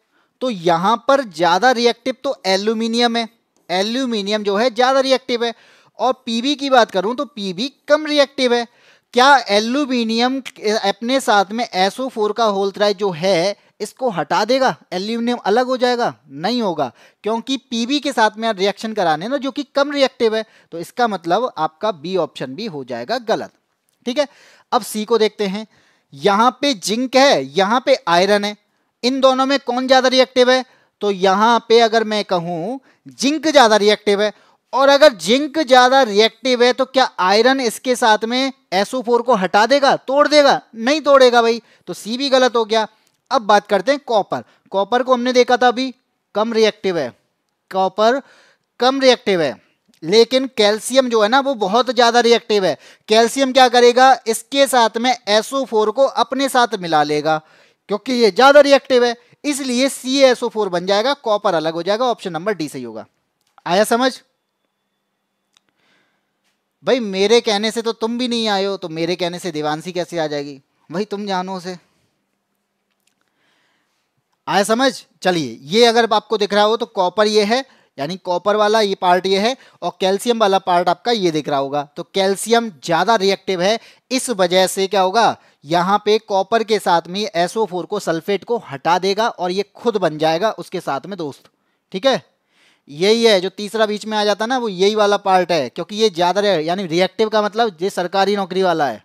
तो यहां पर ज्यादा रिएक्टिव तो एल्यूमिनियम है, एल्यूमिनियम जो है ज्यादा रिएक्टिव है। और पीबी की बात करूं तो पीबी कम रिएक्टिव है। क्या एल्यूमिनियम अपने साथ में SO4 का होल ट्राइड जो है इसको हटा देगा? एल्यूमिनियम अलग हो जाएगा? नहीं होगा, क्योंकि पीबी के साथ में रिएक्शन कराने ना जो कि कम रिएक्टिव है। तो इसका मतलब आपका बी ऑप्शन भी हो जाएगा गलत। ठीक है, अब सी को देखते हैं। यहां पे जिंक है, यहां पे आयरन है, इन दोनों में कौन ज्यादा रिएक्टिव है? तो यहां पे अगर मैं कहूं जिंक ज्यादा रिएक्टिव है, और अगर जिंक ज्यादा रिएक्टिव है तो क्या आयरन इसके साथ में SO4 को हटा देगा, तोड़ देगा? नहीं तोड़ेगा भाई, तो सी भी गलत हो गया। अब बात करते हैं कॉपर। कॉपर को हमने देखा था अभी कम रिएक्टिव है, कॉपर कम रिएक्टिव है, लेकिन कैल्शियम जो है ना वो बहुत ज्यादा रिएक्टिव है। कैल्शियम क्या करेगा? इसके साथ में SO4 को अपने साथ मिला लेगा, क्योंकि ये ज्यादा रिएक्टिव है, इसलिए CaSO4 बन जाएगा, कॉपर अलग हो जाएगा। ऑप्शन नंबर डी सही होगा। आया समझ? भाई मेरे कहने से तो तुम भी नहीं आए हो, तो मेरे कहने से देवांशी कैसे आ जाएगी? भाई तुम जानो उसे। आया समझ? चलिए, ये अगर आपको दिख रहा हो तो कॉपर ये है, यानी कॉपर वाला ये पार्ट ये है, और कैल्शियम वाला पार्ट आपका ये दिख रहा होगा। तो कैल्शियम ज्यादा रिएक्टिव है, इस वजह से क्या होगा, यहां पे कॉपर के साथ में SO4 को सल्फेट को हटा देगा और ये खुद बन जाएगा उसके साथ में दोस्त। ठीक है, यही है जो तीसरा बीच में आ जाता ना, वो यही वाला पार्ट है, क्योंकि ये ज्यादा यानी रिएक्टिव का मतलब ये सरकारी नौकरी वाला है।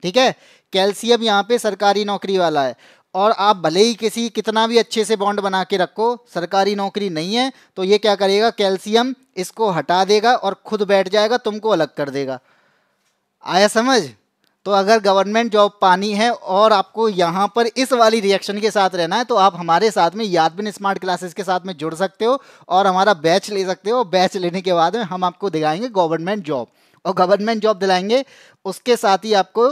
ठीक है, कैल्शियम यहाँ पे सरकारी नौकरी वाला है, और आप भले ही किसी कितना भी अच्छे से बॉन्ड बना के रखो, सरकारी नौकरी नहीं है, तो ये क्या करेगा, कैल्शियम इसको हटा देगा और खुद बैठ जाएगा, तुमको अलग कर देगा। आया समझ? तो अगर गवर्नमेंट जॉब पानी है और आपको यहाँ पर इस वाली रिएक्शन के साथ रहना है तो आप हमारे साथ में यादविन स्मार्ट क्लासेस के साथ में जुड़ सकते हो और हमारा बैच ले सकते हो। बैच लेने के बाद में हम आपको दिलाएंगे गवर्नमेंट जॉब, और गवर्नमेंट जॉब दिलाएंगे उसके साथ ही आपको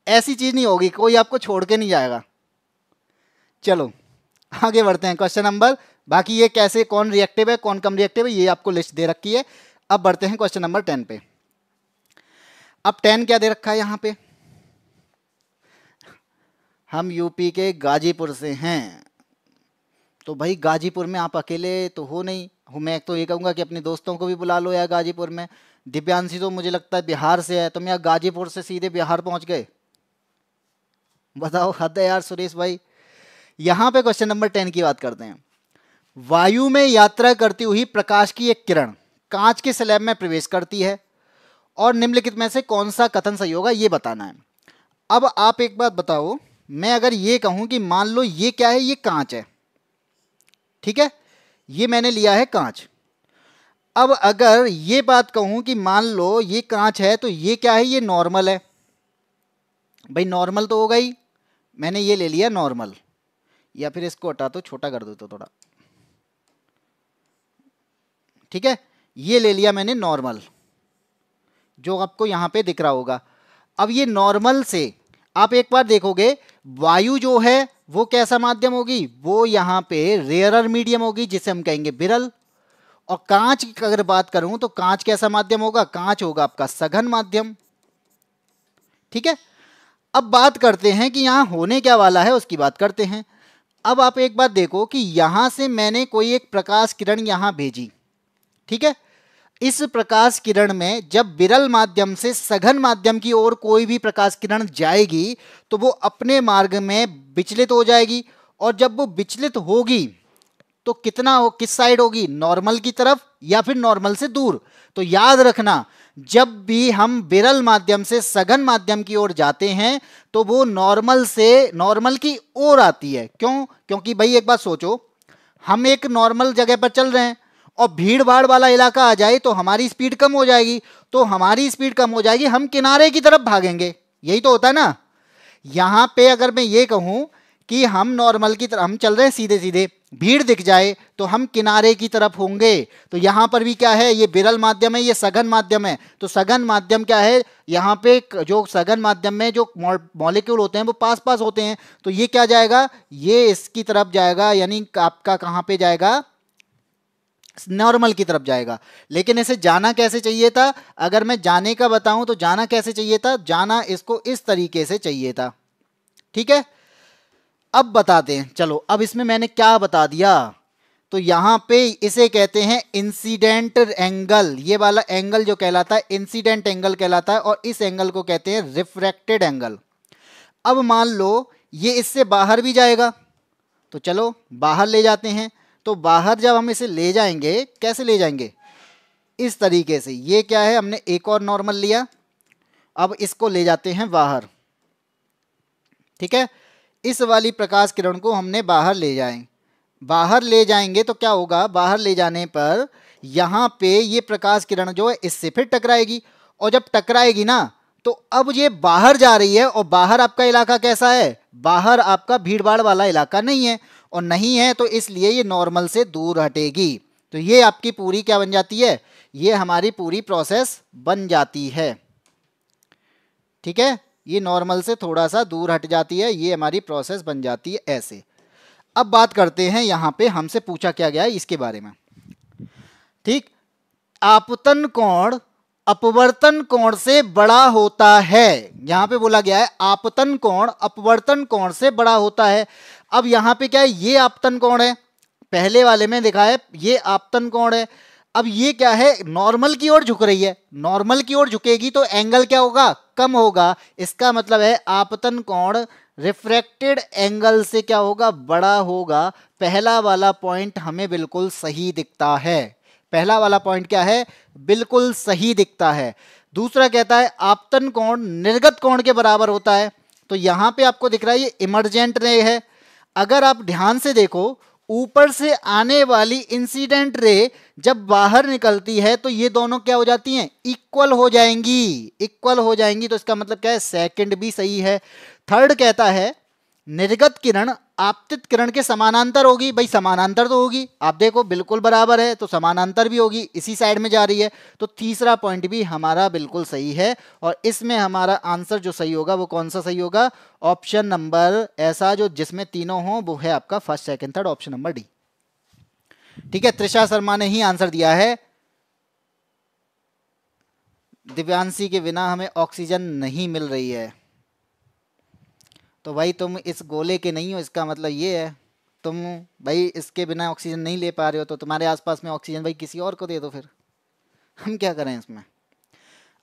ऐसी चीज़ नहीं होगी, कोई आपको छोड़ के नहीं जाएगा। चलो आगे बढ़ते हैं क्वेश्चन नंबर, बाकी ये कैसे कौन रिएक्टिव है कौन कम रिएक्टिव है ये आपको लिस्ट दे रखी है। अब बढ़ते हैं क्वेश्चन नंबर 10 पे। अब 10 क्या दे रखा है यहाँ पे, हम यूपी के गाजीपुर से हैं, तो भाई गाजीपुर में आप अकेले तो हो नहीं, मैं तो ये कहूँगा कि अपने दोस्तों को भी बुला लो यार गाजीपुर में। दिव्यांशी तो मुझे लगता है बिहार से है, तुम यार गाजीपुर से सीधे बिहार पहुँच गए, बताओ हद है यार सुरेश भाई। यहाँ पे क्वेश्चन नंबर 10 की बात करते हैं। वायु में यात्रा करती हुई प्रकाश की एक किरण कांच के स्लैब में प्रवेश करती है और निम्नलिखित में से कौन सा कथन सही होगा ये बताना है। अब आप एक बात बताओ, मैं अगर ये कहूं कि मान लो ये क्या है, ये कांच है, ठीक है, ये मैंने लिया है कांच। अब अगर ये बात कहूं कि मान लो ये कांच है तो ये क्या है, ये नॉर्मल है, भाई नॉर्मल तो होगा ही, मैंने ये ले लिया नॉर्मल, या फिर इसको हटा तो छोटा कर दो तो थोड़ा, ठीक है, ये ले लिया मैंने नॉर्मल जो आपको यहां पे दिख रहा होगा। अब ये नॉर्मल से आप एक बार देखोगे वायु जो है वो कैसा माध्यम होगी, वो यहां पे रेयरर मीडियम होगी जिसे हम कहेंगे विरल। और कांच की अगर बात करूं तो कांच कैसा माध्यम होगा, कांच होगा आपका सघन माध्यम, ठीक है। अब बात करते हैं कि यहां होने क्या वाला है उसकी बात करते हैं। अब आप एक बात देखो कि यहां से मैंने कोई एक प्रकाश किरण यहां भेजी, ठीक है, इस प्रकाश किरण में जब विरल माध्यम से सघन माध्यम की ओर कोई भी प्रकाश किरण जाएगी तो वो अपने मार्ग में विचलित हो जाएगी, और जब वो विचलित होगी तो कितना हो, किस साइड होगी, नॉर्मल की तरफ या फिर नॉर्मल से दूर। तो याद रखना जब भी हम विरल माध्यम से सघन माध्यम की ओर जाते हैं तो वो नॉर्मल से नॉर्मल की ओर आती है। क्यों, क्योंकि भाई एक बात सोचो, हम एक नॉर्मल जगह पर चल रहे हैं और भीड़ भाड़ वाला इलाका आ जाए तो हमारी स्पीड कम हो जाएगी, तो हमारी स्पीड कम हो जाएगी, हम किनारे की तरफ भागेंगे, यही तो होता है ना। यहां पे अगर मैं ये कहूं कि हम नॉर्मल की तरफ हम चल रहे हैं सीधे सीधे, भीड़ दिख जाए तो हम किनारे की तरफ होंगे। तो यहां पर भी क्या है, ये विरल माध्यम है, ये सघन माध्यम है, तो सघन माध्यम क्या है, यहां पे जो सघन माध्यम में जो मॉलिक्यूल होते हैं वो पास पास होते हैं, तो ये क्या जाएगा, ये इसकी तरफ जाएगा, यानी आपका कहां पे जाएगा, नॉर्मल की तरफ जाएगा। लेकिन इसे जाना कैसे चाहिए था, अगर मैं जाने का बताऊं तो जाना कैसे चाहिए था, जाना इसको इस तरीके से चाहिए था, ठीक है। अब बताते हैं, चलो अब इसमें मैंने क्या बता दिया, तो यहां पे इसे कहते हैं इंसिडेंट एंगल, ये वाला एंगल जो कहलाता है इंसिडेंट एंगल कहलाता है, और इस एंगल को कहते हैं रिफ्रैक्टेड एंगल। अब मान लो ये इससे बाहर भी जाएगा, तो चलो बाहर ले जाते हैं। तो बाहर जब हम इसे ले जाएंगे, कैसे ले जाएंगे, इस तरीके से, ये क्या है, हमने एक और नॉर्मल लिया, अब इसको ले जाते हैं बाहर, ठीक है, इस वाली प्रकाश किरण को हमने बाहर ले जाएं, बाहर ले जाएंगे तो क्या होगा, बाहर ले जाने पर यहाँ पे ये प्रकाश किरण जो है इससे फिर टकराएगी, और जब टकराएगी ना तो अब ये बाहर जा रही है, और बाहर आपका इलाका कैसा है, बाहर आपका भीड़ भाड़ वाला इलाका नहीं है, और नहीं है तो इसलिए ये नॉर्मल से दूर हटेगी। तो ये आपकी पूरी क्या बन जाती है, ये हमारी पूरी प्रोसेस बन जाती है, ठीक है, ये नॉर्मल से थोड़ा सा दूर हट जाती है, ये हमारी प्रोसेस बन जाती है ऐसे। अब बात करते हैं यहां पे हमसे पूछा क्या गया है इसके बारे में, ठीक, आपतन कोण अपवर्तन कोण से बड़ा होता है, यहां पे बोला गया है आपतन कोण अपवर्तन कोण से बड़ा होता है। अब यहां पे क्या है, ये आपतन कोण है, पहले वाले में देखा है ये आपतन कोण है, अब ये क्या है, नॉर्मल की ओर झुक रही है, नॉर्मल की ओर झुकेगी तो एंगल क्या होगा, कम होगा, इसका मतलब है आपतन कोण रिफ्रैक्टेड एंगल से क्या होगा, बड़ा होगा। पहला वाला पॉइंट हमें बिल्कुल सही दिखता है, पहला वाला पॉइंट क्या है, बिल्कुल सही दिखता है। दूसरा कहता है आपतन कोण निर्गत कोण के बराबर होता है, तो यहां पे आपको दिख रहा है ये इमर्जेंट रे है, अगर आप ध्यान से देखो ऊपर से आने वाली इंसिडेंट रे जब बाहर निकलती है तो ये दोनों क्या हो जाती हैं, इक्वल हो जाएंगी, इक्वल हो जाएंगी। तो इसका मतलब क्या है, सेकंड भी सही है। थर्ड कहता है निर्गत किरण आपतित किरण के समानांतर होगी। भाई समानांतर तो होगी, आप देखो बिल्कुल बराबर है तो समानांतर भी होगी, इसी साइड में जा रही है। तो तीसरा पॉइंट भी हमारा बिल्कुल सही है और इसमें हमारा आंसर जो सही होगा वो कौन सा सही होगा, ऑप्शन नंबर ऐसा जो जिसमें तीनों हो वो है आपका first second third, option number D. ठीक है, त्रिशा शर्मा ने ही आंसर दिया है, दिव्यांशी के बिना हमें ऑक्सीजन नहीं मिल रही है। तो भाई तुम इस गोले के नहीं हो, इसका मतलब ये है तुम भाई इसके बिना ऑक्सीजन नहीं ले पा रहे हो, तो तुम्हारे आसपास में ऑक्सीजन भाई किसी और को दे दो, फिर हम क्या करें इसमें।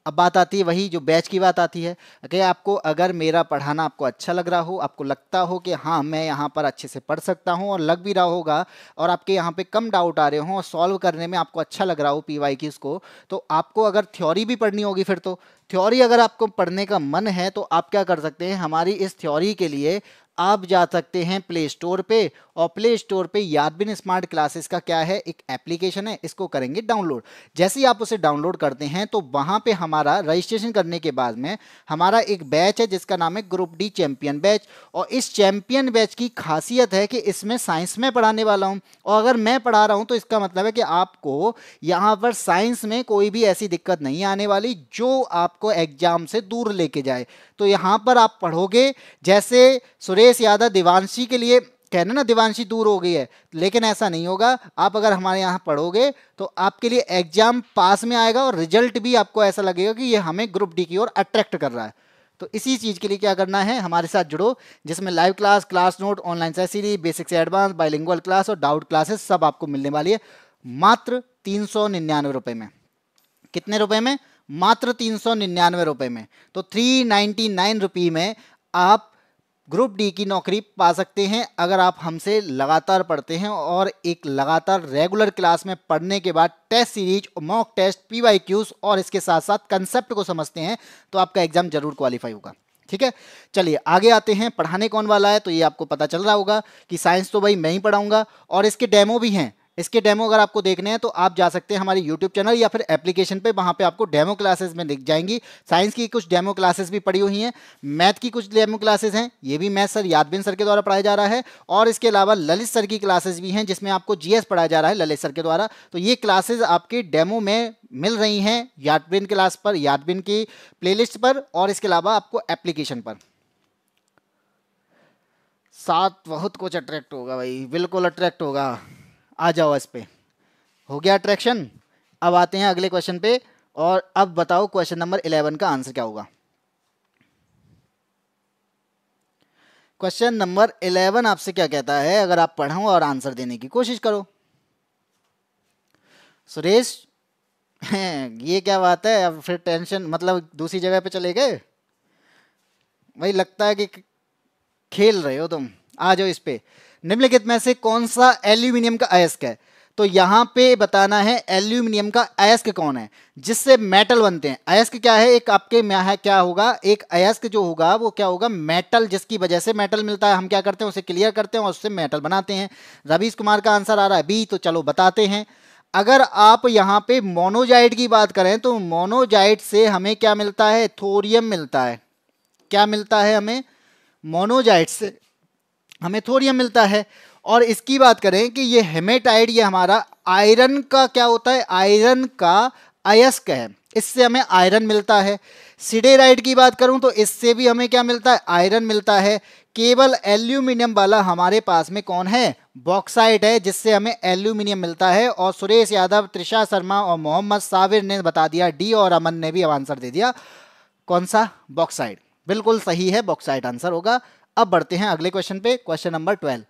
अब बात आती है वही जो बैच की बात आती है कि आपको अगर मेरा पढ़ाना आपको अच्छा लग रहा हो, आपको लगता हो कि हाँ मैं यहाँ पर अच्छे से पढ़ सकता हूँ और लग भी रहा होगा, और आपके यहाँ पे कम डाउट आ रहे हों और सॉल्व करने में आपको अच्छा लग रहा हो पीवाई की इसको, तो आपको अगर थ्योरी भी पढ़नी होगी, फिर तो थ्योरी अगर आपको पढ़ने का मन है तो आप क्या कर सकते हैं, हमारी इस थ्योरी के लिए आप जा सकते हैं प्ले स्टोर पे, और प्ले स्टोर पे यादविन स्मार्ट क्लासेस का क्या है, एक एप्लीकेशन है, इसको करेंगे डाउनलोड। जैसे ही आप उसे डाउनलोड करते हैं तो वहां पे हमारा रजिस्ट्रेशन करने के बाद में हमारा एक बैच है जिसका नाम है ग्रुप डी चैंपियन बैच। और इस चैंपियन बैच की खासियत है कि इसमें साइंस में पढ़ाने वाला हूं, और अगर मैं पढ़ा रहा हूं तो इसका मतलब है कि आपको यहां पर साइंस में कोई भी ऐसी दिक्कत नहीं आने वाली जो आपको एग्जाम से दूर लेके जाए। तो यहां पर आप पढ़ोगे, जैसे सुरेश यादव दिवांशी के लिए कहना ना दिवांशी दूर हो गई है, लेकिन ऐसा नहीं होगा। आप अगर हमारे यहाँ पढ़ोगे तो आपके लिए एग्जाम पास में आएगा और रिजल्ट भी आपको ऐसा लगेगा कि ये हमें ग्रुप डी की ओर अट्रैक्ट कर रहा है। तो इसी चीज़ के लिए क्या करना है, हमारे साथ जुड़ो, जिसमें live class, class note, online series, basic से एडवांस, बाइलिंगुअल क्लास और डाउट क्लासेस सब आपको मिलने वाली है मात्र 399 रुपये में। कितने रुपए में, मात्र 399 रुपए में। तो 399 रुपये में आप ग्रुप डी की नौकरी पा सकते हैं अगर आप हमसे लगातार पढ़ते हैं और एक लगातार रेगुलर क्लास में पढ़ने के बाद test series, mock test, PYQs और इसके साथ साथ कंसेप्ट को समझते हैं तो आपका एग्जाम जरूर क्वालिफाई होगा। ठीक है, चलिए आगे आते हैं। पढ़ाने कौन वाला है, तो ये आपको पता चल रहा होगा कि साइंस तो भाई मैं ही पढ़ाऊंगा और इसके डेमो भी हैं। इसके डेमो अगर आपको देखने हैं तो आप जा सकते हैं हमारे यूट्यूब चैनल या फिर एप्लीकेशन पे, वहां पे आपको डेमो क्लासेस में दिख जाएंगी। साइंस की कुछ डेमो क्लासेस भी पड़ी हुई हैं, मैथ की कुछ डेमो क्लासेस हैं, ये भी मैथ सर यादविन सर के द्वारा पढ़ाया जा रहा है, और इसके अलावा ललित सर की क्लासेस भी हैं जिसमें आपको जीएस पढ़ाया जा रहा है ललित सर के द्वारा। तो ये क्लासेस आपके डेमो में मिल रही हैं यादविन क्लास पर, यादविन की प्लेलिस्ट पर, और इसके अलावा आपको एप्लीकेशन पर। साथ बहुत कुछ अट्रैक्ट होगा भाई, बिल्कुल अट्रैक्ट होगा, आ जाओ इस पे। हो गया अट्रैक्शन। अब आते हैं अगले क्वेश्चन पे, और अब बताओ क्वेश्चन नंबर 11 का आंसर क्या होगा। क्वेश्चन नंबर 11 आपसे क्या कहता है, अगर आप पढ़ो और आंसर देने की कोशिश करो। सुरेश ये क्या बात है, अब फिर टेंशन, मतलब दूसरी जगह पे चले गए भाई, लगता है कि खेल रहे हो तुम। आ जाओ इस पे। निम्नलिखित में से कौन सा एल्यूमिनियम का अयस्क है, तो यहां पे बताना है एल्यूमिनियम का अयस्क कौन है जिससे मेटल बनते हैं। अयस्क क्या है, एक आपके में है क्या होगा, एक अयस्क जो होगा वो क्या होगा, मेटल, जिसकी वजह से मेटल मिलता है। हम क्या करते हैं, उसे क्लियर करते हैं और उससे मेटल बनाते हैं। रवीश कुमार का आंसर आ रहा है बी, तो चलो बताते हैं। अगर आप यहाँ पे मोनोजाइट की बात करें तो मोनोजाइट से हमें क्या मिलता है, थोरियम मिलता है। क्या मिलता है हमें, मोनोजाइट से हमें थोरियम मिलता है। और इसकी बात करें कि ये हेमेटाइट, ये हमारा आयरन का क्या होता है, आयरन का अयस्क है, इससे हमें आयरन मिलता है। सिडेराइट की बात करूं तो इससे भी हमें क्या मिलता है, आयरन मिलता है। केवल एल्यूमिनियम वाला हमारे पास में कौन है, बॉक्साइट है, जिससे हमें एल्यूमिनियम मिलता है। और सुरेश यादव, त्रिशा शर्मा और मोहम्मद साबिर ने बता दिया डी, और अमन ने भी आंसर दे दिया कौन सा, बॉक्साइट। बिल्कुल सही है, बॉक्साइट आंसर होगा। अब बढ़ते हैं अगले क्वेश्चन पे, क्वेश्चन नंबर 12।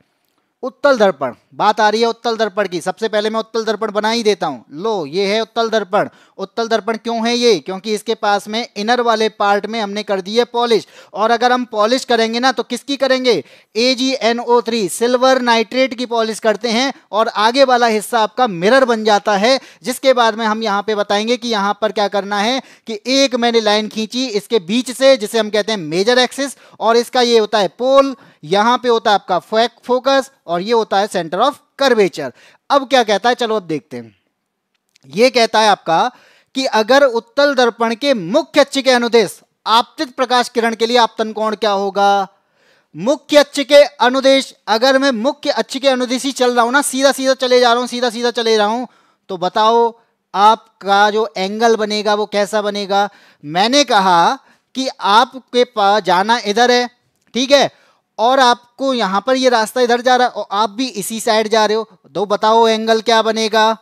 उत्तल दर्पण, बात आ रही है उत्तल दर्पण की। सबसे पहले मैं उत्तल दर्पण बना ही देता हूं। लो ये है उत्तल दर्पण। उत्तल दर्पण क्यों है ये, क्योंकि इसके पास में इनर वाले पार्ट में हमने कर दी है पॉलिश। और अगर हम पॉलिश करेंगे ना तो किसकी करेंगे, AgNO3 सिल्वर नाइट्रेट की पॉलिश करते हैं, और आगे वाला हिस्सा आपका मिरर बन जाता है। जिसके बाद में हम यहाँ पे बताएंगे कि यहाँ पर क्या करना है कि एक मैंने लाइन खींची इसके बीच से, जिसे हम कहते हैं मेजर एक्सिस, और इसका ये होता है पोल, यहां पे होता है आपका फोकस और ये होता है सेंटर ऑफ कर्वेचर। अब क्या कहता है, चलो अब देखते हैं। ये कहता है आपका कि अगर उत्तल दर्पण के मुख्य अक्ष के अनुदेश आपतित प्रकाश किरण के लिए आपतन कोण क्या होगा? मुख्य अक्ष के अनुदेश, अगर मैं मुख्य अक्ष के अनुदेश ही चल रहा हूं ना, सीधा सीधा चले जा रहा हूं, सीधा सीधा चले जा रहा हूं, तो बताओ आपका जो एंगल बनेगा वो कैसा बनेगा? मैंने कहा कि आपके पास जाना इधर है, ठीक है, और आपको यहां पर ये रास्ता इधर जा रहा है और आप भी इसी साइड जा रहे हो, तो बताओ एंगल क्या बनेगा?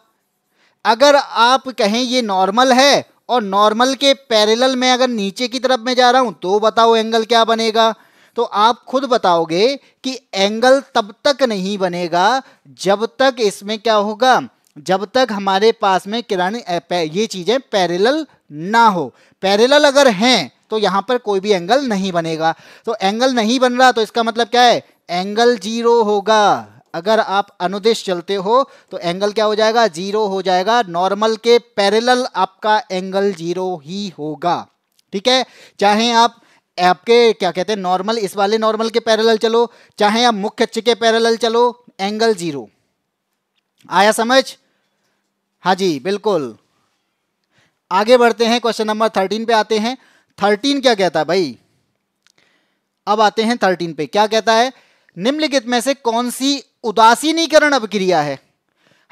अगर आप कहें ये नॉर्मल है और नॉर्मल के पैरेलल में अगर नीचे की तरफ में जा रहा हूं तो बताओ एंगल क्या बनेगा? तो आप खुद बताओगे कि एंगल तब तक नहीं बनेगा जब तक इसमें क्या होगा, जब तक हमारे पास में किरण ये चीजें पैरेलल ना हो। पैरेलल अगर हैं तो यहां पर कोई भी एंगल नहीं बनेगा। तो एंगल नहीं बन रहा तो इसका मतलब क्या है, एंगल जीरो होगा। अगर आप अनुदिश चलते हो तो एंगल क्या हो जाएगा, जीरो हो जाएगा। नॉर्मल के पैरेलल आपका एंगल जीरो ही होगा, ठीक है। चाहे आप आपके क्या कहते हैं नॉर्मल, इस वाले नॉर्मल के पैरेलल चलो, चाहे आप मुख्य अक्ष के पैरेलल चलो, एंगल जीरो। आया समझ? हाँ जी बिल्कुल। आगे बढ़ते हैं, क्वेश्चन नंबर 13 पे आते हैं। 13 क्या कहता है भाई? अब आते हैं 13 पे, क्या कहता है, निम्नलिखित में से कौन सी उदासीनीकरण अभिक्रिया है?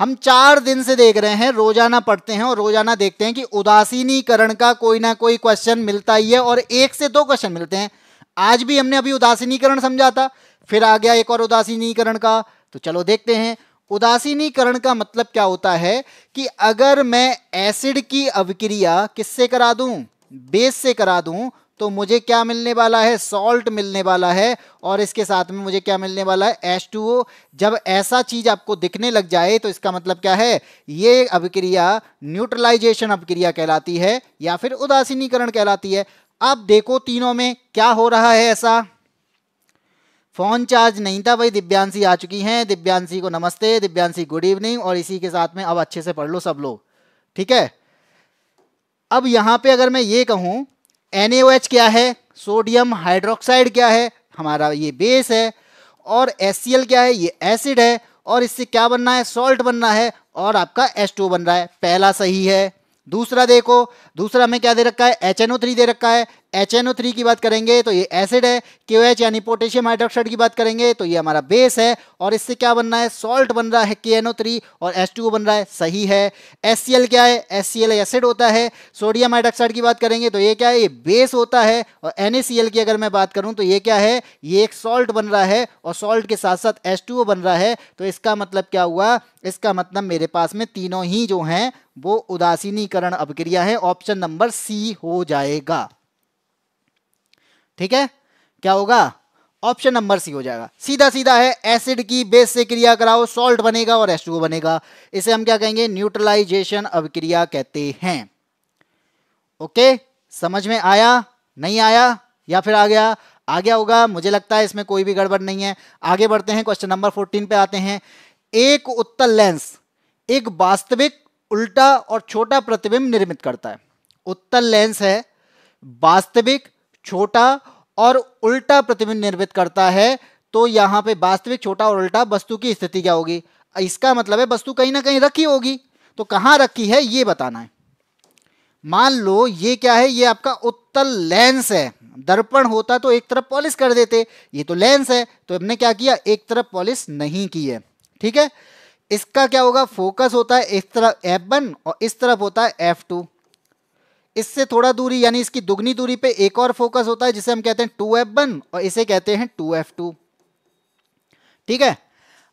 हम 4 दिन से देख रहे हैं, रोजाना पढ़ते हैं और रोजाना देखते हैं कि उदासीनीकरण का कोई ना कोई क्वेश्चन मिलता ही है और 1 से 2 क्वेश्चन मिलते हैं। आज भी हमने अभी उदासीनीकरण समझा था, फिर आ गया एक और उदासीनीकरण का। तो चलो देखते हैं उदासीनीकरण का मतलब क्या होता है कि अगर मैं एसिड की अभिक्रिया किससे करा दूं, बेस से करा दूं, तो मुझे क्या मिलने वाला है, सॉल्ट मिलने वाला है, और इसके साथ में मुझे क्या मिलने वाला है, H2O। जब ऐसा चीज आपको दिखने लग जाए तो इसका मतलब क्या है, ये अभिक्रिया न्यूट्रलाइजेशन अभिक्रिया कहलाती है या फिर उदासीनीकरण कहलाती है। अब देखो तीनों में क्या हो रहा है ऐसा। फोन चार्ज नहीं था भाई, दिव्यांशी आ चुकी हैं, दिव्यांशी को नमस्ते, दिव्यांशी गुड इवनिंग, और इसी के साथ में अब अच्छे से पढ़ लो सब लोग, ठीक है। अब यहां पे अगर मैं ये कहूं NaOH क्या है, सोडियम हाइड्रोक्साइड क्या है, हमारा ये बेस है, और HCl क्या है, ये एसिड है, और इससे क्या बनना है, सॉल्ट बनना है, और आपका H2O बन रहा है। पहला सही है। दूसरा देखो, दूसरा में क्या दे रखा है, HNO3 दे रखा है। HNO3 की बात करेंगे तो ये एसिड है, KOH यानी पोटेशियम हाइड्रोक्साइड की बात करेंगे तो ये हमारा बेस है, और इससे क्या बन रहा है, सॉल्ट बन रहा है KNO3, और H2O बन रहा है, सही है। HCl क्या है, HCl एसिड होता है। सोडियम हाइड्रोक्साइड की बात करेंगे तो ये क्या है, ये बेस होता है। और NaCl की अगर मैं बात करूं तो ये क्या है, ये एक सॉल्ट बन रहा है, और सॉल्ट के साथ साथ H2O बन रहा है। तो इसका मतलब क्या हुआ, इसका मतलब मेरे पास में तीनों ही जो हैं वो उदासीनीकरण अभिक्रिया है। ऑप्शन नंबर सी हो जाएगा, ठीक है। क्या होगा, ऑप्शन नंबर सी हो जाएगा। सीधा सीधा है, एसिड की बेस से क्रिया कराओ, सॉल्ट बनेगा और H2O बनेगा। इसे हम क्या कहेंगे, न्यूट्रलाइजेशन अभिक्रिया कहते हैं। ओके, समझ में आया, नहीं आया, या फिर आ गया? आ गया होगा, मुझे लगता है इसमें कोई भी गड़बड़ नहीं है। आगे बढ़ते हैं, क्वेश्चन नंबर 14 पे आते हैं। एक उत्तल लेंस एक वास्तविक उल्टा और छोटा प्रतिबिंब निर्मित करता है। उत्तल लेंस है, वास्तविक छोटा और उल्टा प्रतिबिंब निर्मित करता है। तो यहां पे वास्तविक छोटा और उल्टा वस्तु की स्थिति क्या होगी, इसका मतलब है वस्तु कहीं ना कहीं रखी होगी। तो कहां रखी है ये बताना है। मान लो ये क्या है, ये आपका उत्तल लेंस है। दर्पण होता तो एक तरफ पॉलिश कर देते, ये तो लेंस है तो हमने क्या किया, एक तरफ पॉलिश नहीं की है, ठीक है। इसका क्या होगा, फोकस होता है इस तरफ F1 और इस तरफ होता है F2। इससे थोड़ा दूरी यानी इसकी दुगनी दूरी पे एक और फोकस होता है जिसे हम कहते हैं 2F1 और इसे कहते हैं 2F2, ठीक है।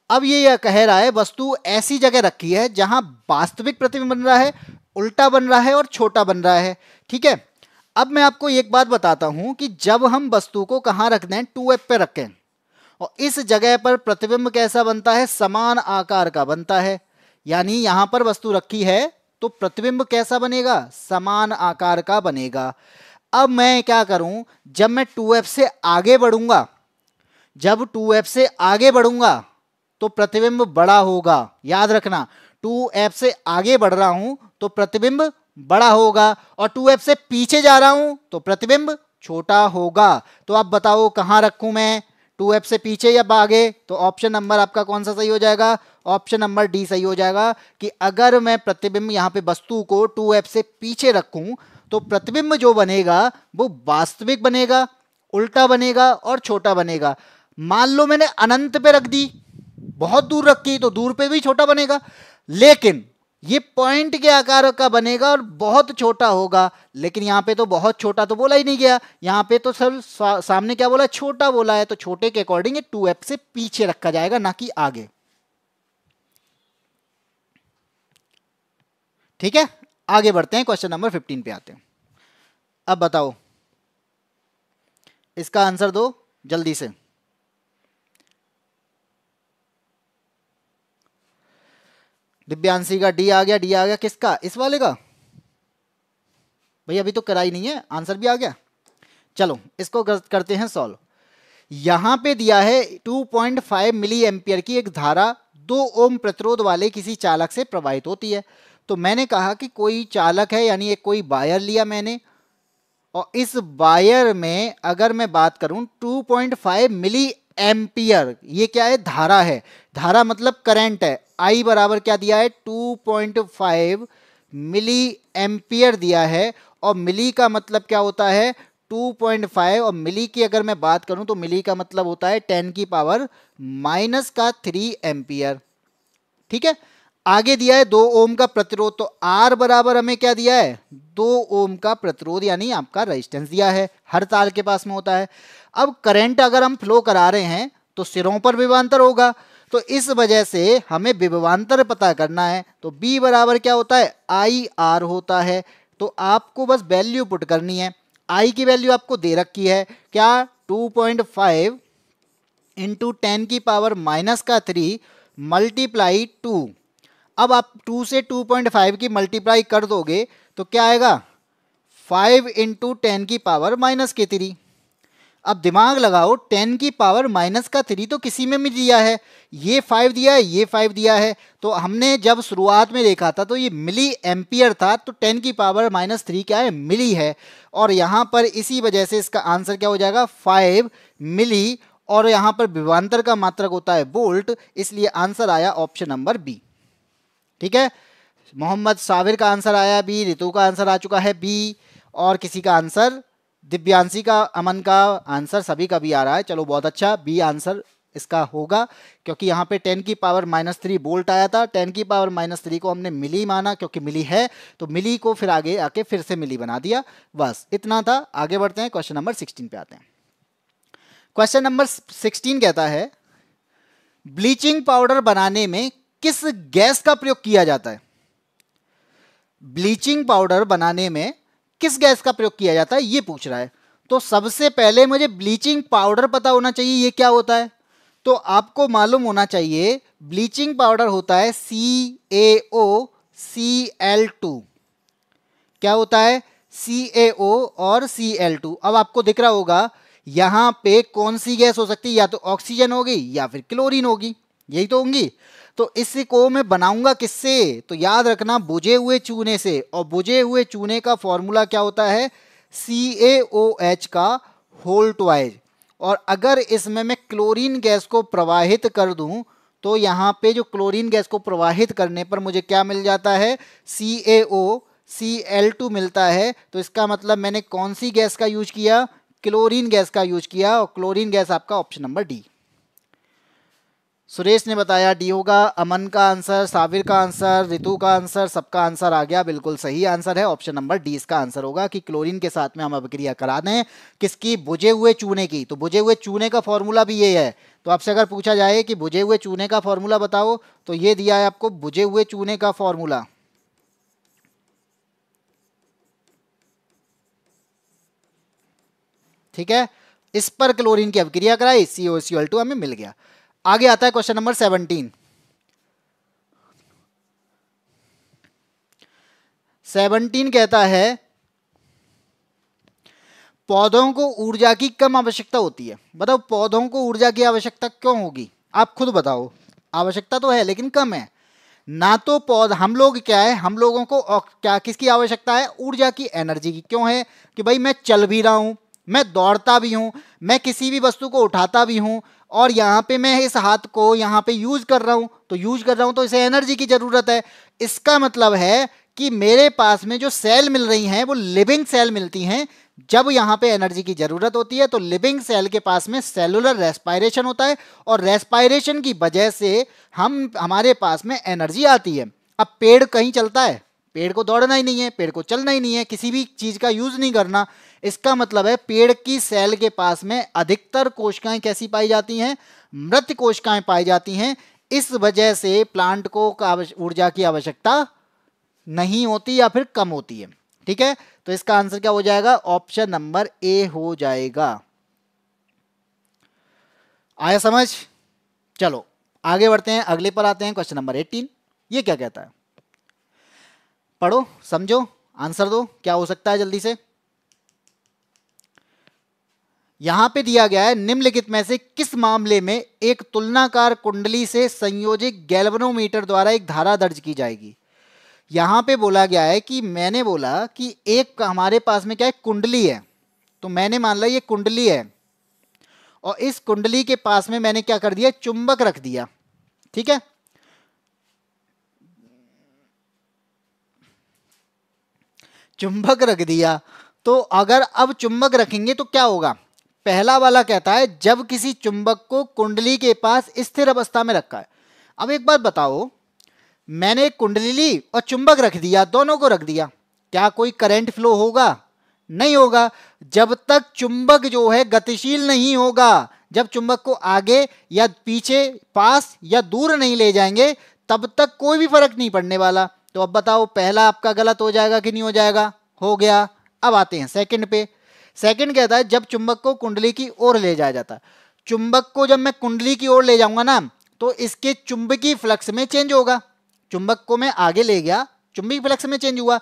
अब ये कह रहा है वस्तु ऐसी जगह रखी है जहां वास्तविक प्रतिबिंब बन रहा है, उल्टा बन रहा है और छोटा बन रहा है, ठीक है। अब मैं आपको एक बात बताता हूं कि जब हम वस्तु को कहां रख दें, 2F पे रखें, और इस जगह पर प्रतिबिंब कैसा बनता है, समान आकार का बनता है। यानी यहां पर वस्तु रखी है तो प्रतिबिंब कैसा बनेगा, समान आकार का बनेगा। अब मैं क्या करूं, जब मैं 2F से आगे बढ़ूंगा, जब 2F से आगे बढ़ूंगा तो प्रतिबिंब बड़ा होगा। याद रखना, 2F से आगे बढ़ रहा हूं तो प्रतिबिंब बड़ा होगा, और 2F से पीछे जा रहा हूं तो प्रतिबिंब छोटा होगा। तो आप बताओ कहां रखूं मैं, 2f से पीछे या आगे, तो ऑप्शन नंबर आपका कौन सा सही हो जाएगा? ऑप्शन नंबर डी सही हो जाएगा कि अगर मैं प्रतिबिंब यहाँ पे वस्तु को 2f से पीछे रखूं तो प्रतिबिंब जो बनेगा वो वास्तविक बनेगा, उल्टा बनेगा और छोटा बनेगा। मान लो मैंने अनंत पे रख दी, बहुत दूर रखी, तो दूर पे भी छोटा बनेगा, लेकिन ये पॉइंट के आकार का बनेगा और बहुत छोटा होगा। लेकिन यहाँ पे तो बहुत छोटा तो बोला ही नहीं गया, यहाँ पे तो सर सामने क्या बोला? छोटा बोला है, तो छोटे के अकॉर्डिंग 2f से पीछे रखा जाएगा, ना कि आगे। ठीक है, आगे बढ़ते हैं, क्वेश्चन नंबर 15 पे आते हैं। अब बताओ, इसका आंसर दो जल्दी से। दिव्यांशी का डी आ गया, डी आ गया, किसका? इस वाले का। भैया अभी तो कराई नहीं है, आंसर भी आ गया। चलो इसको करते हैं सॉल्व। यहां पे दिया है 2.5 मिली एम्पियर की एक धारा 2 ओम प्रतिरोध वाले किसी चालक से प्रवाहित होती है। तो मैंने कहा कि कोई चालक है, यानी एक कोई वायर लिया मैंने, और इस वायर में अगर मैं बात करूं 2.5 मिली एम्पियर, ये क्या है? धारा है। धारा मतलब करंट है। आई बराबर क्या दिया है? 2.5 मिली एम्पियर दिया है, और मिली का मतलब क्या होता है? 2.5, और मिली की अगर मैं बात करूं तो मिली का मतलब होता है 10 की पावर माइनस का 3 एम्पियर। ठीक है, आगे दिया है 2 ओम का प्रतिरोध, तो आर बराबर हमें क्या दिया है? 2 ओम का प्रतिरोध, यानी आपका रेजिस्टेंस दिया है, हर तार के पास में होता है। अब करंट अगर हम फ्लो करा रहे हैं तो सिरों पर विभवांतर होगा, तो इस वजह से हमें विभवांतर पता करना है। तो B बराबर क्या होता है? आई आर होता है। तो आपको बस वैल्यू पुट करनी है। आई की वैल्यू आपको दे रखी है क्या? 2.5 इंटू 10 की पावर माइनस का 3 मल्टीप्लाई 2। अब आप 2 से 2.5 की मल्टीप्लाई कर दोगे तो क्या आएगा? 5 इंटू 10 की पावर माइनस के 3। अब दिमाग लगाओ, 10 की पावर माइनस का 3 तो किसी में भी दिया है, ये 5 दिया है, ये 5 दिया है। तो हमने जब शुरुआत में देखा था तो ये मिली एम्पियर था, तो 10 की पावर माइनस 3 क्या है? मिली है। और यहाँ पर इसी वजह से इसका आंसर क्या हो जाएगा? 5 मिली, और यहाँ पर विभवांतर का मात्रक होता है वोल्ट, इसलिए आंसर आया ऑप्शन नंबर बी। ठीक है, मोहम्मद साबिर का आंसर आया बी, रितु का आंसर आ चुका है बी, और किसी का आंसर, दिव्यांशी का, अमन का आंसर, सभी का भी आ रहा है। चलो बहुत अच्छा, बी आंसर इसका होगा, क्योंकि यहाँ पे 10 की पावर माइनस 3 वोल्ट आया था। 10 की पावर माइनस 3 को हमने मिली माना, क्योंकि मिली है, तो मिली को फिर आगे आके फिर से मिली बना दिया। बस इतना था। आगे बढ़ते हैं, क्वेश्चन नंबर 16 पे आते हैं। क्वेश्चन नंबर 16 कहता है, ब्लीचिंग पाउडर बनाने में किस गैस का प्रयोग किया जाता है? ब्लीचिंग पाउडर बनाने में किस गैस का प्रयोग किया जाता है, ये पूछ रहा है। तो सबसे पहले मुझे ब्लीचिंग पाउडर पता होना चाहिए, ये क्या होता है। तो आपको मालूम होना चाहिए ब्लीचिंग पाउडर होता है CaOCl2। क्या होता है? CaO और Cl2। अब आपको दिख रहा होगा यहां पे कौन सी गैस हो सकती है, या तो ऑक्सीजन होगी या फिर क्लोरीन होगी, यही तो होंगी। तो इसको मैं बनाऊंगा किससे? तो याद रखना, बुझे हुए चूने से। और बुझे हुए चूने का फॉर्मूला क्या होता है? CaOH का होल ट्वाइस। और अगर इसमें मैं क्लोरीन गैस को प्रवाहित कर दूं तो यहाँ पे जो क्लोरीन गैस को प्रवाहित करने पर मुझे क्या मिल जाता है? CaOCl2 मिलता है। तो इसका मतलब मैंने कौन सी गैस का यूज किया? क्लोरीन गैस का यूज किया, और क्लोरीन गैस आपका ऑप्शन नंबर डी। सुरेश ने बताया डी होगा, अमन का आंसर, साबिर का आंसर, रितु का आंसर, सबका आंसर आ गया, बिल्कुल सही आंसर है ऑप्शन नंबर डी। इसका आंसर होगा कि क्लोरीन के साथ में हम अभिक्रिया करा दें, किसकी? बुझे हुए चूने की। तो बुझे हुए चूने का फॉर्मूला भी ये है। तो आपसे अगर पूछा जाए कि बुझे हुए चूने का फॉर्मूला बताओ, तो ये दिया है आपको बुझे हुए चूने का फॉर्मूला। ठीक है, इस पर क्लोरीन की अभिक्रिया कराई, CaOCl2 हमें मिल गया। आगे आता है क्वेश्चन नंबर 17। 17 कहता है, पौधों को ऊर्जा की कम आवश्यकता होती है। बताओ पौधों को ऊर्जा की आवश्यकता क्यों होगी? आप खुद बताओ। आवश्यकता तो है लेकिन कम है ना। तो पौधा, हम लोग क्या है, हम लोगों को क्या किसकी आवश्यकता है? ऊर्जा की, एनर्जी की। क्यों है? कि भाई मैं चल भी रहा हूं, मैं दौड़ता भी हूं, मैं किसी भी वस्तु को उठाता भी हूं, और यहां पे मैं इस हाथ को यहां पे यूज कर रहा हूं, तो इसे एनर्जी की जरूरत है। इसका मतलब है कि मेरे पास में जो सेल मिल रही हैं वो लिविंग सेल मिलती हैं। जब यहां पे एनर्जी की जरूरत होती है तो लिविंग सेल के पास में सेलुलर रेस्पायरेशन होता है, और रेस्पायरेशन की वजह से हमारे पास में एनर्जी आती है। अब पेड़ कहीं चलता है, पेड़ को दौड़ना ही नहीं है, पेड़ को चलना ही नहीं है, किसी भी चीज का यूज नहीं करना। इसका मतलब है पेड़ की सेल के पास में अधिकतर कोशिकाएं कैसी पाई जाती हैं? मृत कोशिकाएं पाई जाती हैं। इस वजह से प्लांट को ऊर्जा की आवश्यकता नहीं होती या फिर कम होती है। ठीक है, तो इसका आंसर क्या हो जाएगा? ऑप्शन नंबर ए हो जाएगा। आया समझ? चलो आगे बढ़ते हैं, अगले पर आते हैं। क्वेश्चन नंबर 18, ये क्या कहता है? पढ़ो, समझो, आंसर दो, क्या हो सकता है जल्दी से। यहां पे दिया गया है, निम्नलिखित में से किस मामले में एक तुलनाकार कुंडली से संयोजित गैल्वेनोमीटर द्वारा एक धारा दर्ज की जाएगी? यहां पे बोला गया है कि मैंने बोला कि एक हमारे पास में क्या है? कुंडली है। तो मैंने मान लिया ये कुंडली है, और इस कुंडली के पास में मैंने क्या कर दिया? चुंबक रख दिया। ठीक है, चुंबक रख दिया। तो अगर अब चुंबक रखेंगे तो क्या होगा? पहला वाला कहता है जब किसी चुंबक को कुंडली के पास स्थिर अवस्था में रखा है। अब एक बात बताओ, मैंने एक कुंडली ली और चुंबक रख दिया, दोनों को रख दिया, क्या कोई करंट फ्लो होगा? नहीं होगा। जब तक चुंबक जो है गतिशील नहीं होगा, जब चुंबक को आगे या पीछे, पास या दूर नहीं ले जाएंगे, तब तक कोई भी फर्क नहीं पड़ने वाला। तो अब बताओ, पहला आपका गलत हो जाएगा कि नहीं हो जाएगा? हो गया। अब आते हैं सेकंड पे। सेकंड कहता है जब चुंबक को कुंडली की ओर ले जाया जाता है। चुंबक को जब मैं कुंडली की ओर ले जाऊंगा ना, तो इसके चुंबकीय फ्लक्स में चेंज होगा। चुंबक को मैं आगे ले गया, चुंबकीय फ्लक्स में चेंज हुआ।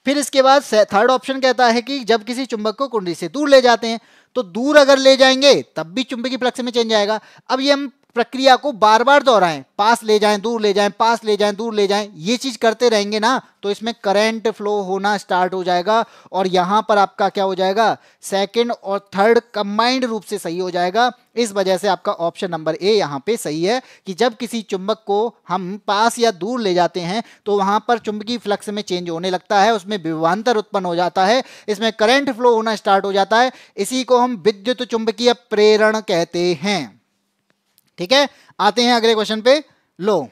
फिर इसके बाद थर्ड ऑप्शन कहता है कि जब किसी चुंबक को कुंडली से दूर ले जाते हैं, तो दूर अगर ले जाएंगे तब भी चुंबकीय फ्लक्स में चेंज आएगा। अब ये हम प्रक्रिया को बार बार दोहराएं, पास ले जाएं, दूर ले जाएं, पास ले जाएं, दूर ले जाएं, ये चीज करते रहेंगे ना, तो इसमें करंट फ्लो होना स्टार्ट हो जाएगा। और यहां पर आपका क्या हो जाएगा? सेकंड और थर्ड कंबाइंड रूप से सही हो जाएगा। इस वजह से आपका ऑप्शन नंबर ए यहां पे सही है कि जब किसी चुंबक को हम पास या दूर ले जाते हैं तो वहां पर चुंबकीय फ्लक्स में चेंज होने लगता है, उसमें विभवांतर उत्पन्न हो जाता है, इसमें करंट फ्लो होना स्टार्ट हो जाता है। इसी को हम विद्युत चुंबकीय प्रेरण कहते हैं। ठीक है, आते हैं अगले क्वेश्चन पे। लो,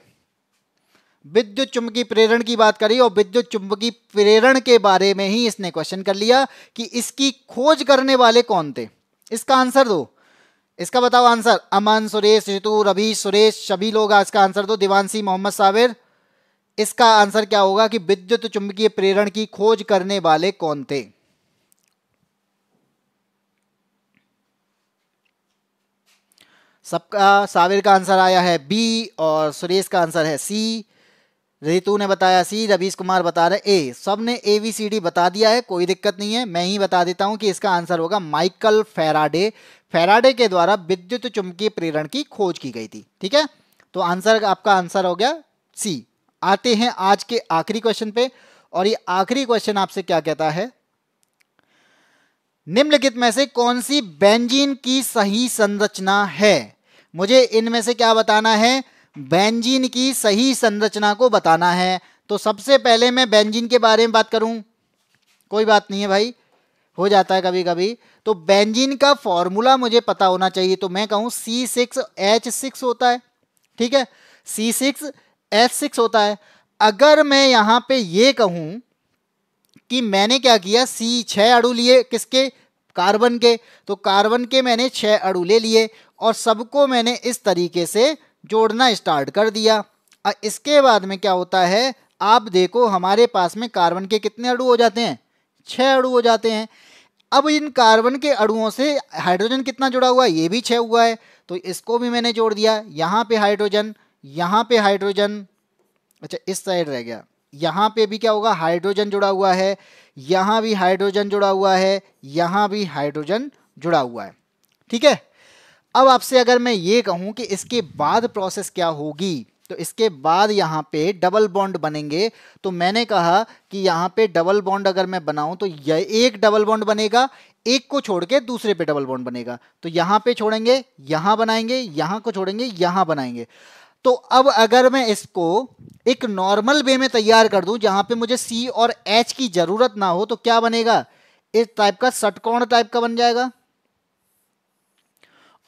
विद्युत चुंबकीय प्रेरण की बात करी और विद्युत चुंबकीय प्रेरण के बारे में ही इसने क्वेश्चन कर लिया कि इसकी खोज करने वाले कौन थे। इसका आंसर दो, इसका बताओ आंसर। अमन, सुरेश, ऋतु, रवि, सुरेश, सभी लोग इसका आंसर दो। दिवांशी, मोहम्मद साबिर, इसका आंसर क्या होगा कि विद्युत चुंबकीय प्रेरण की खोज करने वाले कौन थे? सबका साबिर का आंसर आया है बी, और सुरेश का आंसर है सी। रितु ने बताया सी, रवीश कुमार बता रहे ए। सब ने ए बी सी डी बता दिया है, कोई दिक्कत नहीं है। मैं ही बता देता हूं कि इसका आंसर होगा माइकल फैराडे। फैराडे के द्वारा विद्युत चुंबकीय प्रेरण की खोज की गई थी। ठीक है, तो आंसर आपका आंसर हो गया सी। आते हैं आज के आखिरी क्वेश्चन पे, और ये आखिरी क्वेश्चन आपसे क्या कहता है? निम्नलिखित में से कौन सी बेंजीन की सही संरचना है? मुझे इनमें से क्या बताना है? बेंजीन की सही संरचना को बताना है। तो सबसे पहले मैं बेंजीन के बारे में बात करूं, कोई बात नहीं है भाई, हो जाता है कभी कभी। तो बेंजीन का फॉर्मूला मुझे पता होना चाहिए, तो मैं कहूं C6H6 होता है। ठीक है, C6H6 होता है। अगर मैं यहां पे ये कहूं कि मैंने क्या किया, C6 अणु लिए, किसके? कार्बन के। तो कार्बन के मैंने 6 अणु ले लिए और सबको मैंने इस तरीके से जोड़ना स्टार्ट कर दिया। इसके बाद में क्या होता है, आप देखो हमारे पास में कार्बन के कितने अणु हो जाते हैं? 6 अणु हो जाते हैं। अब इन कार्बन के अणुओं से हाइड्रोजन कितना जुड़ा हुआ है? ये भी 6 हुआ है, तो इसको भी मैंने जोड़ दिया। यहाँ पे हाइड्रोजन, यहाँ पे हाइड्रोजन, अच्छा इस साइड रह गया, यहाँ पे भी क्या होगा? हाइड्रोजन जुड़ा हुआ है, यहाँ भी हाइड्रोजन जुड़ा हुआ है, यहाँ भी हाइड्रोजन जुड़ा हुआ है। ठीक है, अब आपसे अगर मैं ये कहूँ कि इसके बाद प्रोसेस क्या होगी, तो इसके बाद यहाँ पे डबल बॉन्ड बनेंगे। तो मैंने कहा कि यहाँ पे डबल बॉन्ड अगर मैं बनाऊं तो यह एक डबल बॉन्ड बनेगा, एक को छोड़ के दूसरे पे डबल बॉन्ड बनेगा, तो यहां पे छोड़ेंगे, यहां बनाएंगे, यहां को छोड़ेंगे, यहां बनाएंगे। तो अब अगर मैं इसको एक नॉर्मल वे में तैयार कर दूं जहां पे मुझे सी और एच की जरूरत ना हो, तो क्या बनेगा, इस टाइप का षटकोण टाइप का बन जाएगा।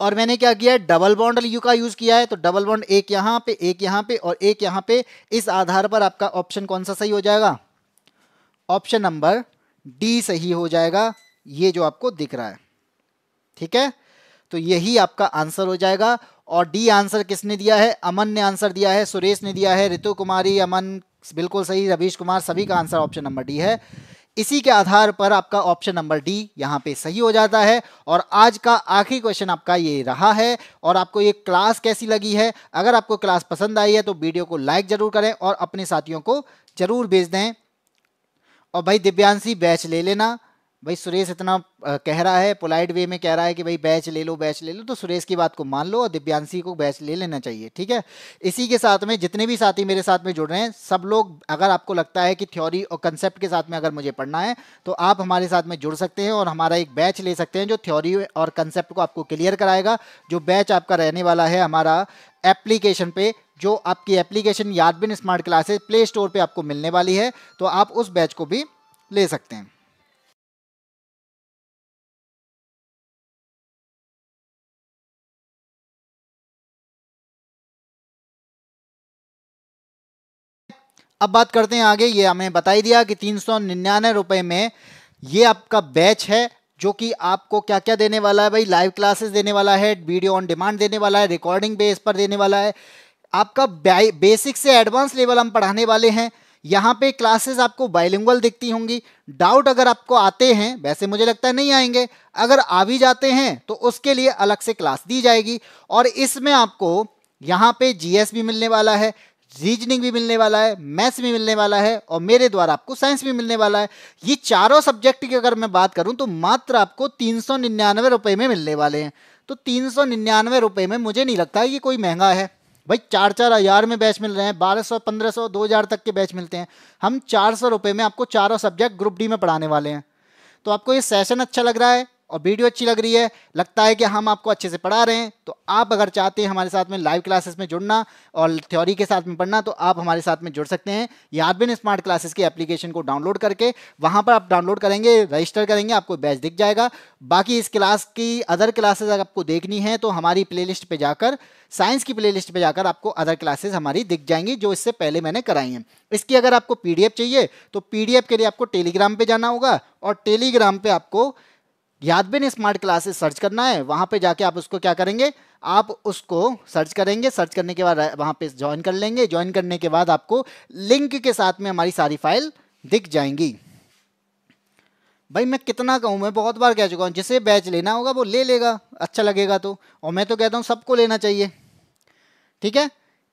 और मैंने क्या किया है, डबल बॉन्ड यू का यूज किया है, तो डबल बॉन्ड एक यहां पे, एक यहां पे और एक यहां पे। इस आधार पर आपका ऑप्शन कौन सा सही हो जाएगा, ऑप्शन नंबर डी सही हो जाएगा, ये जो आपको दिख रहा है। ठीक है, तो यही आपका आंसर हो जाएगा। और डी आंसर किसने दिया है, अमन ने आंसर दिया है, सुरेश ने दिया है, रितु कुमारी, अमन बिल्कुल सही, रवीश कुमार, सभी का आंसर ऑप्शन नंबर डी है। इसी के आधार पर आपका ऑप्शन नंबर डी यहां पे सही हो जाता है। और आज का आखिरी क्वेश्चन आपका ये रहा है। और आपको ये क्लास कैसी लगी है, अगर आपको क्लास पसंद आई है तो वीडियो को लाइक जरूर करें और अपने साथियों को जरूर भेज दें। और भाई दिव्यांशी बैच ले लेना, भाई सुरेश इतना कह रहा है, पोलाइट वे में कह रहा है कि भाई बैच ले लो, बैच ले लो, तो सुरेश की बात को मान लो और दिव्यांशी को बैच ले लेना चाहिए। ठीक है, इसी के साथ में जितने भी साथी मेरे साथ में जुड़ रहे हैं सब लोग, अगर आपको लगता है कि थ्योरी और कंसेप्ट के साथ में अगर मुझे पढ़ना है तो आप हमारे साथ में जुड़ सकते हैं और हमारा एक बैच ले सकते हैं जो थ्योरी और कंसेप्ट को आपको क्लियर कराएगा। जो बैच आपका रहने वाला है हमारा एप्लीकेशन पे, जो आपकी एप्लीकेशन यादबिन स्मार्ट क्लासेस प्ले स्टोर पे आपको मिलने वाली है, तो आप उस बैच को भी ले सकते हैं। अब बात करते हैं आगे। ये हमें बता ही दिया कि 399 रुपए में ये आपका बैच है, जो कि आपको क्या क्या देने वाला है भाई, लाइव क्लासेस देने वाला है, वीडियो ऑन डिमांड देने वाला है, रिकॉर्डिंग बेस पर देने वाला है, आपका बेसिक से एडवांस लेवल हम पढ़ाने वाले हैं। यहाँ पे क्लासेस आपको बाइलिंगुअल दिखती होंगी। डाउट अगर आपको आते हैं, वैसे मुझे लगता है नहीं आएंगे, अगर आ भी जाते हैं तो उसके लिए अलग से क्लास दी जाएगी। और इसमें आपको यहाँ पे जीएस भी मिलने वाला है, रीजनिंग भी मिलने वाला है, मैथ्स भी मिलने वाला है और मेरे द्वारा आपको साइंस भी मिलने वाला है। ये चारों सब्जेक्ट की अगर मैं बात करूं तो मात्र आपको 399 रुपए में मिलने वाले हैं। तो 399 रुपए में मुझे नहीं लगता है कि कोई महंगा है भाई। 4-4 हज़ार में बैच मिल रहे हैं, 1200, 1500, 2000 तक के बैच मिलते हैं। हम 400 रुपए में आपको चारों सब्जेक्ट ग्रुप डी में पढ़ाने वाले हैं। तो आपको ये सेशन अच्छा लग रहा है और वीडियो अच्छी लग रही है, लगता है कि हम आपको अच्छे से पढ़ा रहे हैं, तो आप अगर चाहते हैं हमारे साथ में लाइव क्लासेस में जुड़ना और थ्योरी के साथ में पढ़ना, तो आप हमारे साथ में जुड़ सकते हैं। यादबिन स्मार्ट क्लासेस की एप्लीकेशन को डाउनलोड करके, वहां पर आप डाउनलोड करेंगे, रजिस्टर करेंगे, आपको बैच दिख जाएगा। बाकी इस क्लास की अदर क्लासेस अगर आपको देखनी है तो हमारी प्लेलिस्ट पे जाकर, साइंस की प्लेलिस्ट पे जाकर आपको अदर क्लासेस हमारी दिख जाएंगी जो इससे पहले मैंने कराई हैं। इसकी अगर आपको पीडीएफ चाहिए तो पीडीएफ के लिए आपको टेलीग्राम पे जाना होगा और टेलीग्राम पे आपको यादबिन स्मार्ट क्लासेस सर्च करना है। वहां पे जाके आप उसको क्या करेंगे, आप उसको सर्च करेंगे, सर्च करने के बाद वहां पे ज्वाइन कर लेंगे। ज्वाइन करने के बाद आपको लिंक के साथ में हमारी सारी फाइल दिख जाएंगी। भाई मैं कितना कहूँ, मैं बहुत बार कह चुका हूँ, जिसे बैच लेना होगा वो ले लेगा, अच्छा लगेगा तो। और मैं तो कहता हूँ सबको लेना चाहिए। ठीक है,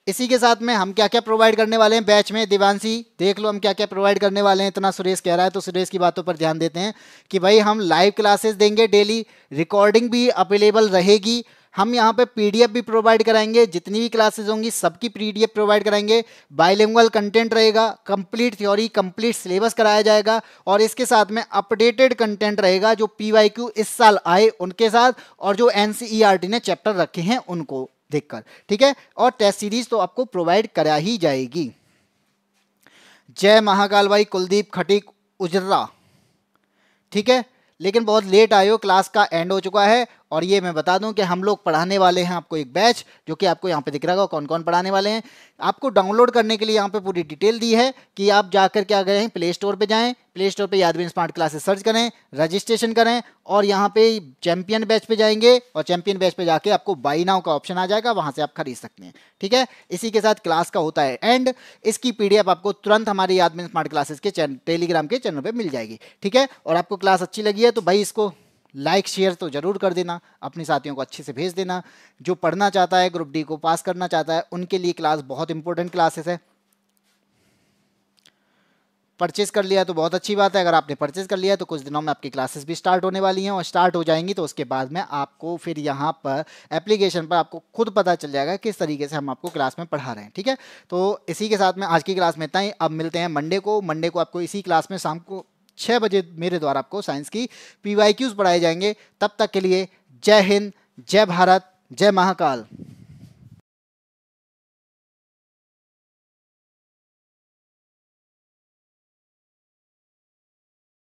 इसी के साथ में हम क्या क्या प्रोवाइड करने वाले हैं बैच में, दिवांशी देख लो हम क्या क्या प्रोवाइड करने वाले हैं। इतना सुरेश कह रहा है तो सुरेश की बातों पर ध्यान देते हैं कि भाई हम लाइव क्लासेस देंगे, डेली रिकॉर्डिंग भी अवेलेबल रहेगी। हम यहाँ पे पीडीएफ भी प्रोवाइड कराएंगे, जितनी भी क्लासेस होंगी सबकी पीडीएफ प्रोवाइड कराएंगे। बाइलिंगुअल कंटेंट रहेगा, कंप्लीट थ्योरी, कंप्लीट सिलेबस कराया जाएगा और इसके साथ में अपडेटेड कंटेंट रहेगा जो पीवाईक्यू इस साल आए उनके साथ और जो एनसीईआरटी ने चैप्टर रखे हैं उनको देखकर। ठीक है, और टेस्ट सीरीज तो आपको प्रोवाइड करा ही जाएगी। जय महाकाल भाई, कुलदीप खटीक उजरा। ठीक है, लेकिन बहुत लेट आए हो, क्लास का एंड हो चुका है। और ये मैं बता दूं कि हम लोग पढ़ाने वाले हैं आपको एक बैच, जो कि आपको यहाँ पे दिख रहा होगा कौन कौन पढ़ाने वाले हैं। आपको डाउनलोड करने के लिए यहाँ पे पूरी डिटेल दी है कि आप जाकर क्या करें, प्ले स्टोर पे जाएं, प्ले स्टोर पे यादबिन स्मार्ट क्लासेस सर्च करें, रजिस्ट्रेशन करें और यहाँ पे चैंपियन बैच पे जाएंगे और चैंपियन बैच पे जाके आपको बाई नाउ का ऑप्शन आ जाएगा, वहां से आप खरीद सकते हैं। ठीक है, इसी के साथ क्लास का होता है एंड। इसकी पीडीएफ आपको तुरंत हमारे यादबिन स्मार्ट क्लासेस के टेलीग्राम के चैनल पर मिल जाएगी। ठीक है, और आपको क्लास अच्छी लगी है तो भाई इसको लाइक शेयर तो जरूर कर देना, अपने साथियों को अच्छे से भेज देना। जो पढ़ना चाहता है, ग्रुप डी को पास करना चाहता है, उनके लिए क्लास बहुत इंपॉर्टेंट क्लासेस है। परचेज कर लिया तो बहुत अच्छी बात है। अगर आपने परचेज कर लिया तो कुछ दिनों में आपकी क्लासेस भी स्टार्ट होने वाली हैं और स्टार्ट हो जाएंगी तो उसके बाद में आपको फिर यहाँ पर एप्लीकेशन पर आपको खुद पता चल जाएगा किस तरीके से हम आपको क्लास में पढ़ा रहे हैं। ठीक है, तो इसी के साथ में आज की क्लास में इतना ही। अब मिलते हैं मंडे को। मंडे को आपको इसी क्लास में शाम को 6 बजे मेरे द्वारा आपको साइंस की PYQs पढ़ाए जाएंगे। तब तक के लिए जय हिंद, जय भारत, जय महाकाल।